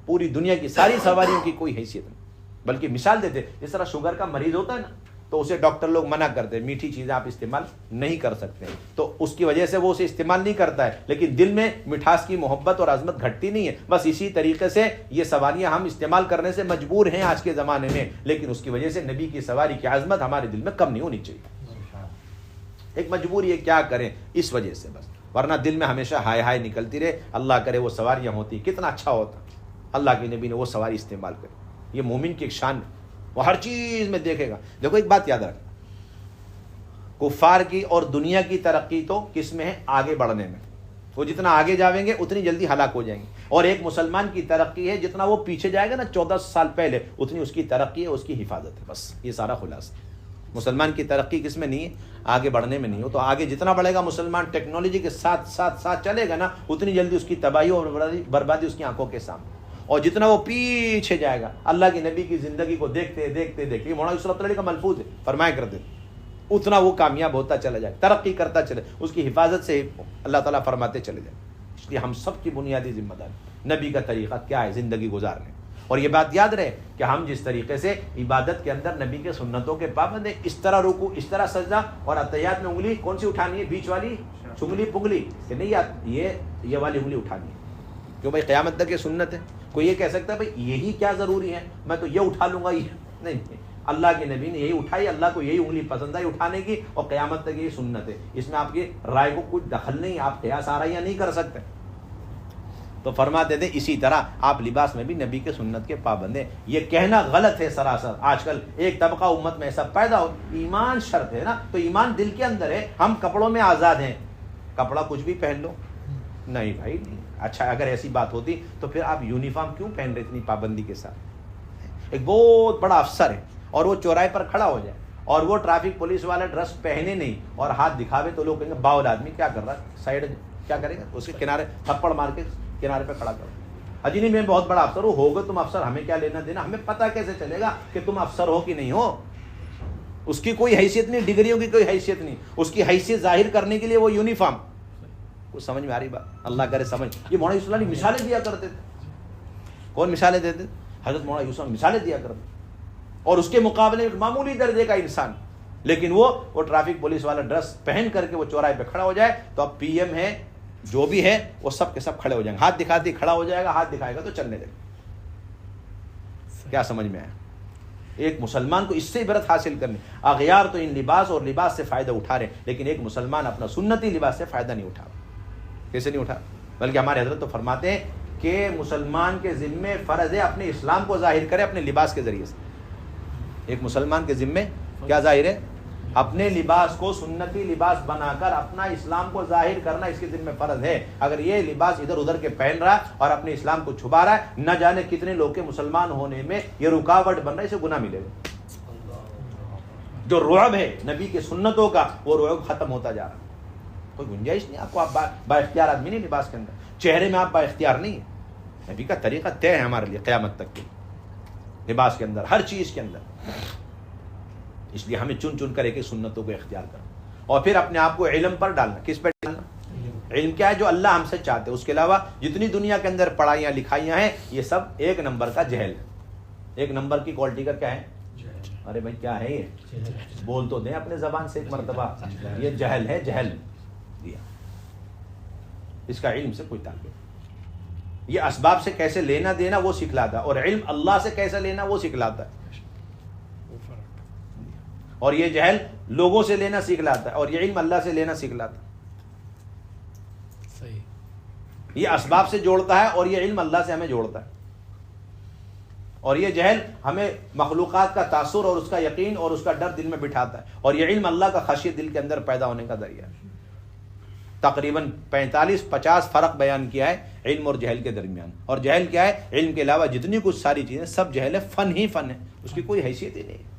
پوری دنیا کی ساری سواریوں کی کوئی حیثیت نہیں. بلکہ مثال دیتے جس طرح شوگر کا مریض ہوتا ہے نا تو اسے ڈاکٹر لوگ منع کرتے ہیں، میٹھی چیزیں آپ استعمال نہیں کر سکتے، تو اس کی وجہ سے وہ اسے استعمال نہیں کرتا ہے، لیکن دل میں مٹھاس کی محبت اور عظمت گھٹتی نہیں ہے. بس اسی طریقے سے یہ سواریاں ہم استعمال کرنے سے مجبور ہیں آج کے زمانے میں، لیکن اس کی وجہ سے نبی کی سواری کی عظمت ہمارے دل میں کم نہیں ہونی چاہیے. ایک مجبوری ہے، کیا کریں اس وجہ سے بس، ورنہ دل میں ہمیشہ ہائے ہائے نکلتی رہے. اللہ کرے وہ سواریاں ہوتی، کتنا اچھا ہوتا. اللہ کے نبی نے وہ سواری استعمال کری. یہ مومن کی ایک شان، وہ ہر چیز میں دیکھے گا. دیکھو ایک بات یاد رکھ، کفار کی اور دنیا کی ترقی تو کس میں ہے؟ آگے بڑھنے میں. وہ جتنا آگے جائیں گے اتنی جلدی ہلاک ہو جائیں گے. اور ایک مسلمان کی ترقی ہے، جتنا وہ پیچھے جائے گا نا 14 سال پہلے، اتنی اس کی ترقی ہے، اس کی حفاظت ہے. بس یہ سارا خلاصہ. مسلمان کی ترقی کس میں نہیں ہے؟ آگے بڑھنے میں نہیں ہو. تو آگے جتنا بڑھے گا مسلمان، ٹیکنالوجی کے ساتھ ساتھ ساتھ چلے گا نا، اتنی جلدی اس کی تباہی اور بربادی اس کی آنکھوں کے سامنے. اور جتنا وہ پیچھے جائے گا اللہ کی نبی کی زندگی کو دیکھتے دیکھتے دیکھتے، مولانا یوسف رحمۃ اللہ علیہ کا ملفوظ ہے، فرمایا کرتے اتنا وہ کامیاب ہوتا چلا جائے، ترقی کرتا چلے، اس کی حفاظت سے اللہ تعالیٰ فرماتے چلے جائے. اس لیے ہم سب کی بنیادی ذمہ داری نبی کا طریقہ کیا ہے زندگی گزارنے. اور یہ بات یاد رہے کہ ہم جس طریقے سے عبادت کے اندر نبی کے سنتوں کے پابند ہیں، اس طرح رکوع، اس طرح سجدہ، اور اتحیات میں انگلی کون سی اٹھانی ہے؟ بیچ والی چنگلی پنگلی، کہ نہیں یہ والی انگلی اٹھانی ہے، کیوں بھائی قیامت تک یہ سنت ہے۔ کوئی یہ کہہ سکتا ہے بھائی یہی کیا ضروری ہے، میں تو یہ اٹھا لوں گا، یہ نہیں، اللہ کے نبی نے یہی اٹھائی، اللہ کو یہی انگلی پسند آئی اٹھانے کی، اور قیامت تک یہ سنت ہے، اس میں آپ کی رائے کو کچھ دخل نہیں، آپ قیاس آرائیاں نہیں کر سکتے۔ تو فرماتے تھے اسی طرح آپ لباس میں بھی نبی کے سنت کے پابند ہیں۔ یہ کہنا غلط ہے سراسر۔ آج کل ایک طبقہ امت میں ایسا پیدا ہو، ایمان شرط ہے نا، تو ایمان دل کے اندر ہے، ہم کپڑوں میں آزاد ہیں، کپڑا کچھ بھی پہن لو، نہیں بھائی نہیں۔ اچھا اگر ایسی بات ہوتی تو پھر آپ یونیفارم کیوں پہن رہے اتنی پابندی کے ساتھ؟ ایک بہت بڑا افسر ہے اور وہ چوراہے پر کھڑا ہو جائے اور وہ ٹریفک پولیس والا ڈریس پہنے نہیں اور ہاتھ دکھاوے، تو لوگ کہیں گے باول آدمی کیا کر رہا ہے، سائڈ کیا کرے گا، اس کے کنارے تھپڑ مار کے کنارے پہ کھڑا کرو۔ اجی میں بہت بڑا افسر ہوں، ہوگا تم افسر، ہمیں کیا لینا دینا، ہمیں پتہ کیسے چلے گا کہ تم افسر ہو کہ نہیں ہو؟ اس کی کوئی حیثیت نہیں، ڈگریوں کی کوئی حیثیت نہیں، اس کی حیثیت ظاہر کرنے کے لیے وہ یونیفارم۔ کچھ سمجھ میں آ رہی بات؟ اللہ کرے سمجھ۔ یہ مولانا یوسف علی مثالیں دیا کرتے تھے، کون مثالیں دیتے؟ حضرت مولانا یوسف مثالیں دیا کرتے، اور اس کے مقابلے ایک معمولی درجے کا انسان، لیکن وہ ٹریفک پولیس والا ڈریس پہن کر کے وہ چوراہے پہ کھڑا ہو جائے تو اب پی ایم ہے جو بھی ہے وہ سب کے سب کھڑے ہو جائیں گے، ہاتھ دکھاتے کھڑا ہو جائے گا، ہاتھ دکھائے گا تو چلنے لگے۔ کیا سمجھ میں آیا؟ ایک مسلمان کو اس سے عبرت حاصل کرنی۔ اغیار تو ان لباس اور لباس سے فائدہ اٹھا رہے ہیں، لیکن ایک مسلمان اپنا سنتی لباس سے فائدہ نہیں اٹھا۔ کیسے نہیں اٹھا؟ بلکہ ہمارے حضرت تو فرماتے ہیں کہ مسلمان کے ذمے فرض ہے اپنے اسلام کو ظاہر کرے اپنے لباس کے ذریعے سے۔ ایک مسلمان کے ذمے کیا ظاہر ہے؟ اپنے لباس کو سنتی لباس بنا کر اپنا اسلام کو ظاہر کرنا اس کے ذمہ فرض ہے۔ اگر یہ لباس ادھر ادھر کے پہن رہا ہے اور اپنے اسلام کو چھپا رہا ہے، نہ جانے کتنے لوگ کے مسلمان ہونے میں یہ رکاوٹ بن رہا ہے، اسے گناہ ملے گا۔ جو رعب ہے نبی کے سنتوں کا، وہ رعب ختم ہوتا جا رہا ہے۔ کوئی گنجائش نہیں آپ کو، آپ با اختیار آدمی نہیں لباس کے اندر، چہرے میں آپ با اختیار نہیں ہے۔ نبی کا طریقہ طے ہے ہمارے لیے قیامت تک کے لباس کے اندر، ہر چیز کے اندر۔ اس لیے ہمیں چن چن کر ایک سنتوں کو اختیار کرنا، اور پھر اپنے آپ کو علم پر ڈالنا۔ کس پہ ڈالنا؟ علم کیا ہے؟ جو اللہ ہم سے چاہتے، اس کے علاوہ جتنی دنیا کے اندر پڑھائیاں لکھائیاں ہیں یہ سب ایک نمبر کا جہل ہے۔ ایک نمبر کی کوالٹی کا کیا ہے؟ ارے بھائی کیا ہے یہ؟ بول تو دیں اپنے زبان سے ایک مرتبہ، یہ جہل ہے، جہل دیا۔ اس کا علم سے کوئی تعلق نہیں۔ یہ اسباب سے کیسے لینا دینا وہ سکھلاتا، اور علم اللہ سے کیسے لینا وہ سکھلاتا ہے۔ اور یہ جہل لوگوں سے لینا سکھلاتا ہے، اور یہ علم اللہ سے لینا سکھلاتا ہے۔ صحیح۔ یہ اسباب سے جوڑتا ہے اور یہ علم اللہ سے ہمیں جوڑتا ہے، اور یہ جہل ہمیں مخلوقات کا تاثر اور اس کا یقین اور اس کا ڈر دل میں بٹھاتا ہے، اور یہ علم اللہ کا خشیت دل کے اندر پیدا ہونے کا ذریعہ ہے۔ تقریباً 45-50 فرق بیان کیا ہے علم اور جہل کے درمیان۔ اور جہل کیا ہے؟ علم کے علاوہ جتنی کچھ ساری چیزیں سب جہل ہے، فن ہی فن ہے، اس کی کوئی حیثیت ہی نہیں ہے۔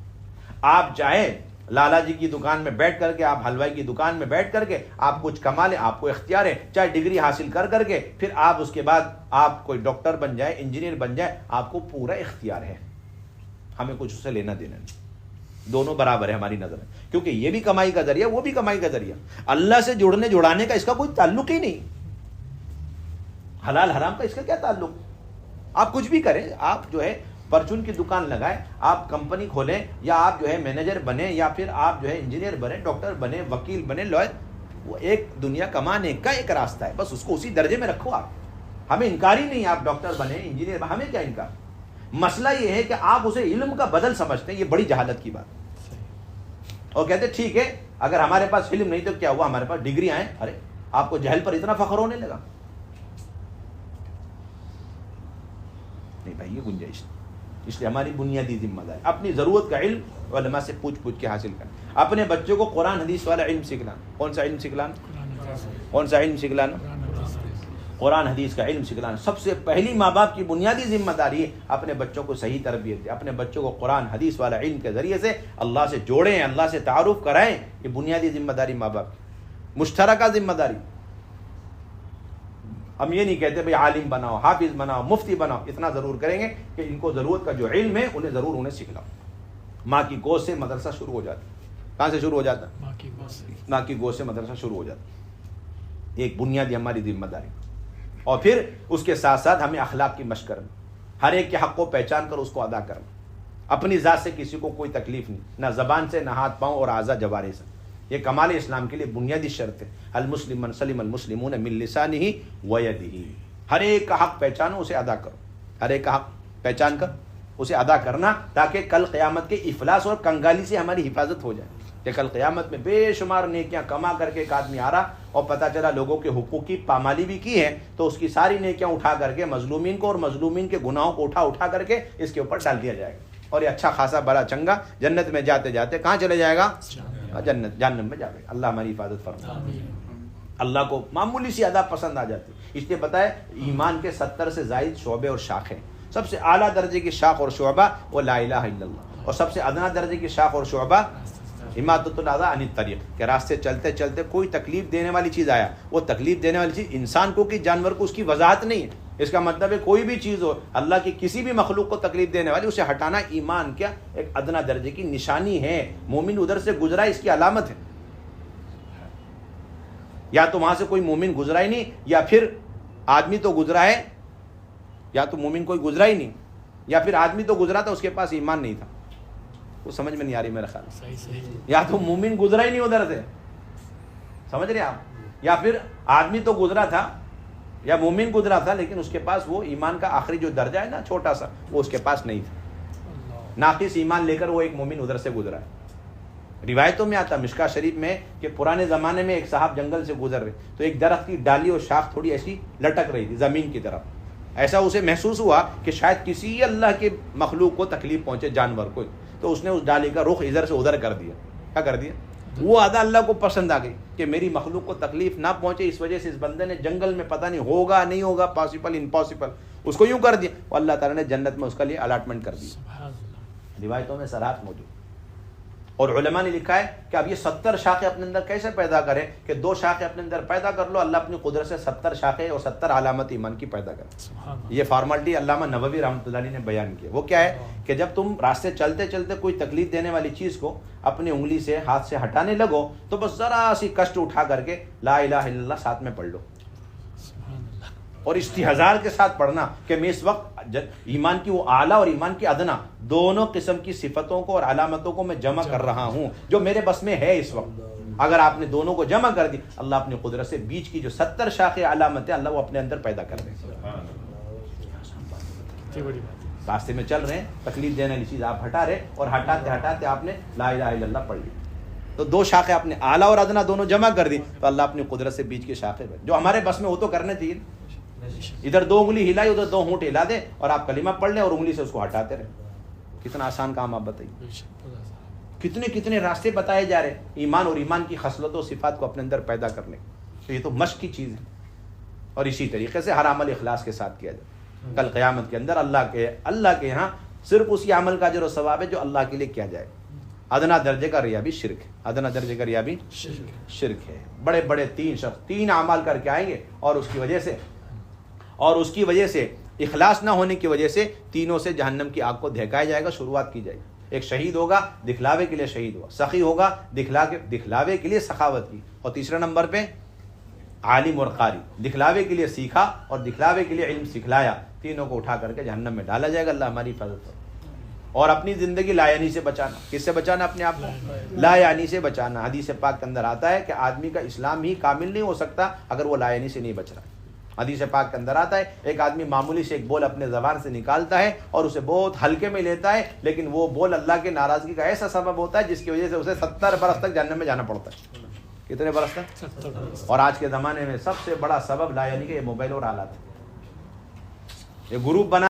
آپ چاہیں لالا جی کی دکان میں بیٹھ کر کے، آپ حلوائی کی دکان میں بیٹھ کر کے آپ کچھ کما لیں، آپ کو اختیار ہے، چاہے ڈگری حاصل کر کر کے پھر آپ اس کے بعد آپ کوئی ڈاکٹر بن جائے، انجینئر بن جائے، آپ کو پورا اختیار ہے، ہمیں کچھ اسے لینا دینا نہیں۔ دونوں برابر ہے ہماری نظر میں، کیونکہ یہ بھی کمائی کا ذریعہ، وہ بھی کمائی کا ذریعہ۔ اللہ سے جڑنے جڑانے کا اس کا کوئی تعلق ہی نہیں، حلال حرام کا اس کا کیا تعلق؟ آپ کچھ بھی کریں، آپ جو ہے پرچون کی دکان لگائیں، آپ کمپنی کھولیں، یا آپ جو ہے مینیجر بنے، یا پھر آپ جو ہے انجینئر بنے، ڈاکٹر بنے، وکیل بنے، لائر، وہ ایک دنیا کمانے کا ایک راستہ ہے، بس اس کو اسی درجے میں رکھو۔ آپ ہمیں انکار ہی نہیں، آپ ڈاکٹر بنے، انجینئر بنے، ہمیں کیا انکار؟ مسئلہ یہ ہے کہ آپ اسے علم کا بدل سمجھتے ہیں، یہ بڑی جہالت کی بات، اور کہتے ٹھیک ہے اگر ہمارے پاس علم نہیں تو کیا ہوا، ہمارے پاس ڈگریاں ہیں۔ ارے آپ کو جہل پر اتنا فخر ہونے لگا؟ نہیں بھائی، یہ گنجائش نہیں۔ اس لیے ہماری بنیادی ذمہ داری اپنی ضرورت کا علم علماء سے پوچھ پوچھ کے حاصل کرنا، اپنے بچوں کو قرآن حدیث والا علم سکھلانا۔ کون سا علم سکھلانا؟ کون سا علم سکھلانا؟ قرآن حدیث کا علم سکھلانا۔ سب سے پہلی ماں باپ کی بنیادی ذمہ داری ہے اپنے بچوں کو صحیح تربیت دیں، اپنے بچوں کو قرآن حدیث والا علم کے ذریعے سے اللہ سے جوڑیں، اللہ سے تعارف کرائیں۔ یہ بنیادی ذمہ داری ماں باپ کی، مشترکہ ذمہ داری۔ ہم یہ نہیں کہتے بھئی عالم بناؤ، حافظ بناؤ، مفتی بناؤ، اتنا ضرور کریں گے کہ ان کو ضرورت کا جو علم ہے انہیں ضرور انہیں سکھلاؤ۔ ماں کی گود سے مدرسہ شروع ہو جاتا ہے۔ کہاں سے شروع ہو جاتا ہے؟ ماں کی گود سے مدرسہ شروع ہو جاتا ہے۔ ایک بنیادی ہماری ذمہ داری، اور پھر اس کے ساتھ ساتھ ہمیں اخلاق کی مشق کرنا۔ ہر ایک کے حق کو پہچان کر اس کو ادا کرنا. اپنی ذات سے کسی کو کوئی تکلیف نہیں, نہ زبان سے, نہ ہاتھ پاؤں اور اعضاء جوارح سے. یہ کمال اسلام کے لیے بنیادی شرط ہے. المسلم من سلم المسلمون من لسانہ و یدہ. ہر ایک کا حق پہچانو, اسے ادا کرو. ہر ایک کا حق پہچان کر اسے ادا کرنا, تاکہ کل قیامت کے افلاس اور کنگالی سے ہماری حفاظت ہو جائے. کہ کل قیامت میں بے شمار نیکیاں کما کر کے ایک آدمی آ رہا اور پتہ چلا لوگوں کے حقوق کی پامالی بھی کی ہے, تو اس کی ساری نیکیاں اٹھا کر کے مظلومین کو اور مظلومین کے گناہوں کو اٹھا کر کے اس کے اوپر ڈال دیا جائے گا, اور یہ اچھا خاصا بڑا چنگا جنت میں جاتے جاتے کہاں چلے جائے گا؟ جنت, جہنم میں جائے گا. اللہ ہماری حفاظت فرمائے. اللہ کو معمولی سی ادا پسند آ جاتی, اس لیے بتائے ایمان کے 70 سے زائد شعبے اور شاخیں. سب سے اعلیٰ درجے کی شاخ اور شعبہ وہ لا الہ الا اللہ, اور سب سے ادنا درجے کی شاخ اور شعبہ اماطۃ الاذی عن الطریق, کہ راستے چلتے چلتے کوئی تکلیف دینے والی چیز آیا, وہ تکلیف دینے والی چیز انسان کو کہ جانور کو اس کی وضاحت نہیں ہے. اس کا مطلب ہے کوئی بھی چیز ہو اللہ کی کسی بھی مخلوق کو تکلیف دینے والی, اسے ہٹانا ایمان کیا ایک ادنا درجے کی نشانی ہے. مومن ادھر سے گزرا اس کی علامت ہے. یا تو وہاں سے کوئی مومن گزرا ہی نہیں, یا پھر آدمی تو گزرا ہے, یا تو مومن کوئی گزرا ہی نہیں, یا پھر آدمی تو گزرا تھا اس کے پاس ایمان نہیں تھا. وہ سمجھ میں نہیں آ رہی میرا خیال. یا تو مومن گزرا ہی نہیں ادھر سے, سمجھ رہے آپ, یا پھر آدمی تو گزرا تھا یا مومن گزرا تھا لیکن اس کے پاس وہ ایمان کا آخری جو درجہ ہے نا چھوٹا سا, وہ اس کے پاس نہیں تھا. ناقص ایمان لے کر وہ ایک مومن ادھر سے گزرا ہے. روایتوں میں آتا مشکاہ شریف میں کہ پرانے زمانے میں ایک صاحب جنگل سے گزر رہے, تو ایک درخت کی ڈالی اور شاخ تھوڑی ایسی لٹک رہی تھی زمین کی طرف. ایسا اسے محسوس ہوا کہ شاید کسی اللہ کے مخلوق کو تکلیف پہنچے, جانور کو, تو اس نے اس ڈالی کا رخ ادھر سے ادھر کر دیا. کیا کر دیا؟ وہ ادا اللہ کو پسند آ گئی کہ میری مخلوق کو تکلیف نہ پہنچے, اس وجہ سے اس بندے نے جنگل میں پتہ نہیں ہوگا نہیں ہوگا, پاسبل امپاسبل, اس کو یوں کر دیا. اور اللہ تعالیٰ نے جنت میں اس کا لیے الاٹمنٹ کر دی. روایتوں میں صراحت موجود. اور علماء نے لکھا ہے کہ اب یہ 70 شاخیں اپنے اندر کیسے پیدا کریں, کہ 2 شاخیں اپنے اندر پیدا کر لو, اللہ اپنی قدرت سے 70 شاخیں اور 70 علامت ایمان کی پیدا کرے. یہ فارملٹی علامہ نووی رحمۃ اللہ علیہ نے بیان کیا. وہ کیا ہے کہ جب تم راستے چلتے چلتے کوئی تکلیف دینے والی چیز کو اپنی انگلی سے ہاتھ سے ہٹانے لگو, تو بس ذرا سی کشٹ اٹھا کر کے لا الہ الا اللہ ساتھ میں پڑھ لو, اور استحضار کے ساتھ پڑھنا کہ میں اس وقت ایمان کی وہ اعلیٰ اور ایمان کی ادنا دونوں قسم کی صفتوں کو اور علامتوں کو میں جمع کر رہا ہوں جو میرے بس میں ہے اس وقت. اگر آپ نے دونوں کو جمع کر دی, اللہ اپنی قدرت سے بیچ کی جو 70 شاخیں علامتیں اللہ وہ اپنے اندر پیدا کر دیں. راستے میں چل رہے ہیں, تکلیف دینے والی چیز آپ ہٹا رہے, اور ہٹاتے ہٹاتے آپ نے لا الہ الا اللہ پڑھ لی, تو 2 شاخیں آپ نے اعلیٰ اور ادنا دونوں جمع کر دی, تو اللہ اپنی قدرت سے بیچ کی شاخیں جو ہمارے بس میں وہ تو کرنے چاہیے. ادھر 2 انگلی ہلائی, ادھر 2 ہونٹ ہلا دے, اور آپ کلمہ پڑھ لیں اور انگلی سے اس کو ہٹاتے رہے. کتنا آسان کام آپ بتائیے. کتنے کتنے راستے بتائے جا رہے ایمان اور ایمان کی خصلتوں صفات کو اپنے اندر پیدا کرنے. تو یہ تو مشق کی چیز ہے, اور اسی طریقے سے ہر عمل اخلاص کے ساتھ کیا جائے. کل قیامت کے اندر اللہ کے یہاں صرف اسی عمل کا اجر و ثواب ہے جو اللہ کے لیے کیا جائے. ادنا درجے کا ریا بھی شرک ہے, ادنا درجے کا ریا بھی شرک ہے. بڑے بڑے 3 شخص 3 اعمال کر کے آئیں گے, اور اس کی وجہ سے اخلاص نہ ہونے کی وجہ سے تینوں سے جہنم کی آگ کو دھکایا جائے گا, شروعات کی جائے گی. ایک شہید ہوگا دکھلاوے کے لیے شہید ہوا, سخی ہوگا دکھلاوے کے لیے سخاوت کی, اور تیسرے نمبر پہ عالم اور قاری, دکھلاوے کے لیے سیکھا اور دکھلاوے کے لیے علم سکھلایا. تینوں کو اٹھا کر کے جہنم میں ڈالا جائے گا. اللہ ہماری حفاظت کرے. اور اپنی زندگی لا یعنی سے بچانا. کس سے بچانا؟ اپنے آپ کو لا یعنی سے بچانا. حدیث پاک کے اندر آتا ہے کہ آدمی کا اسلام ہی کامل نہیں ہو سکتا اگر وہ لا یعنی سے نہیں بچ رہا. حدیث پاک کے اندر آتا ہے ایک آدمی معمولی سے ایک بول اپنے زبان سے نکالتا ہے اور اسے بہت ہلکے میں لیتا ہے, لیکن وہ بول اللہ کے ناراضگی کا ایسا سبب ہوتا ہے جس کی وجہ سے اسے 70 برس تک جہنم میں جانا پڑتا ہے. کتنے برس تک؟ 70 برس. اور آج کے زمانے میں سب سے بڑا سبب لا یعنی کہ یہ موبائل اور آلات. یہ گروپ بنا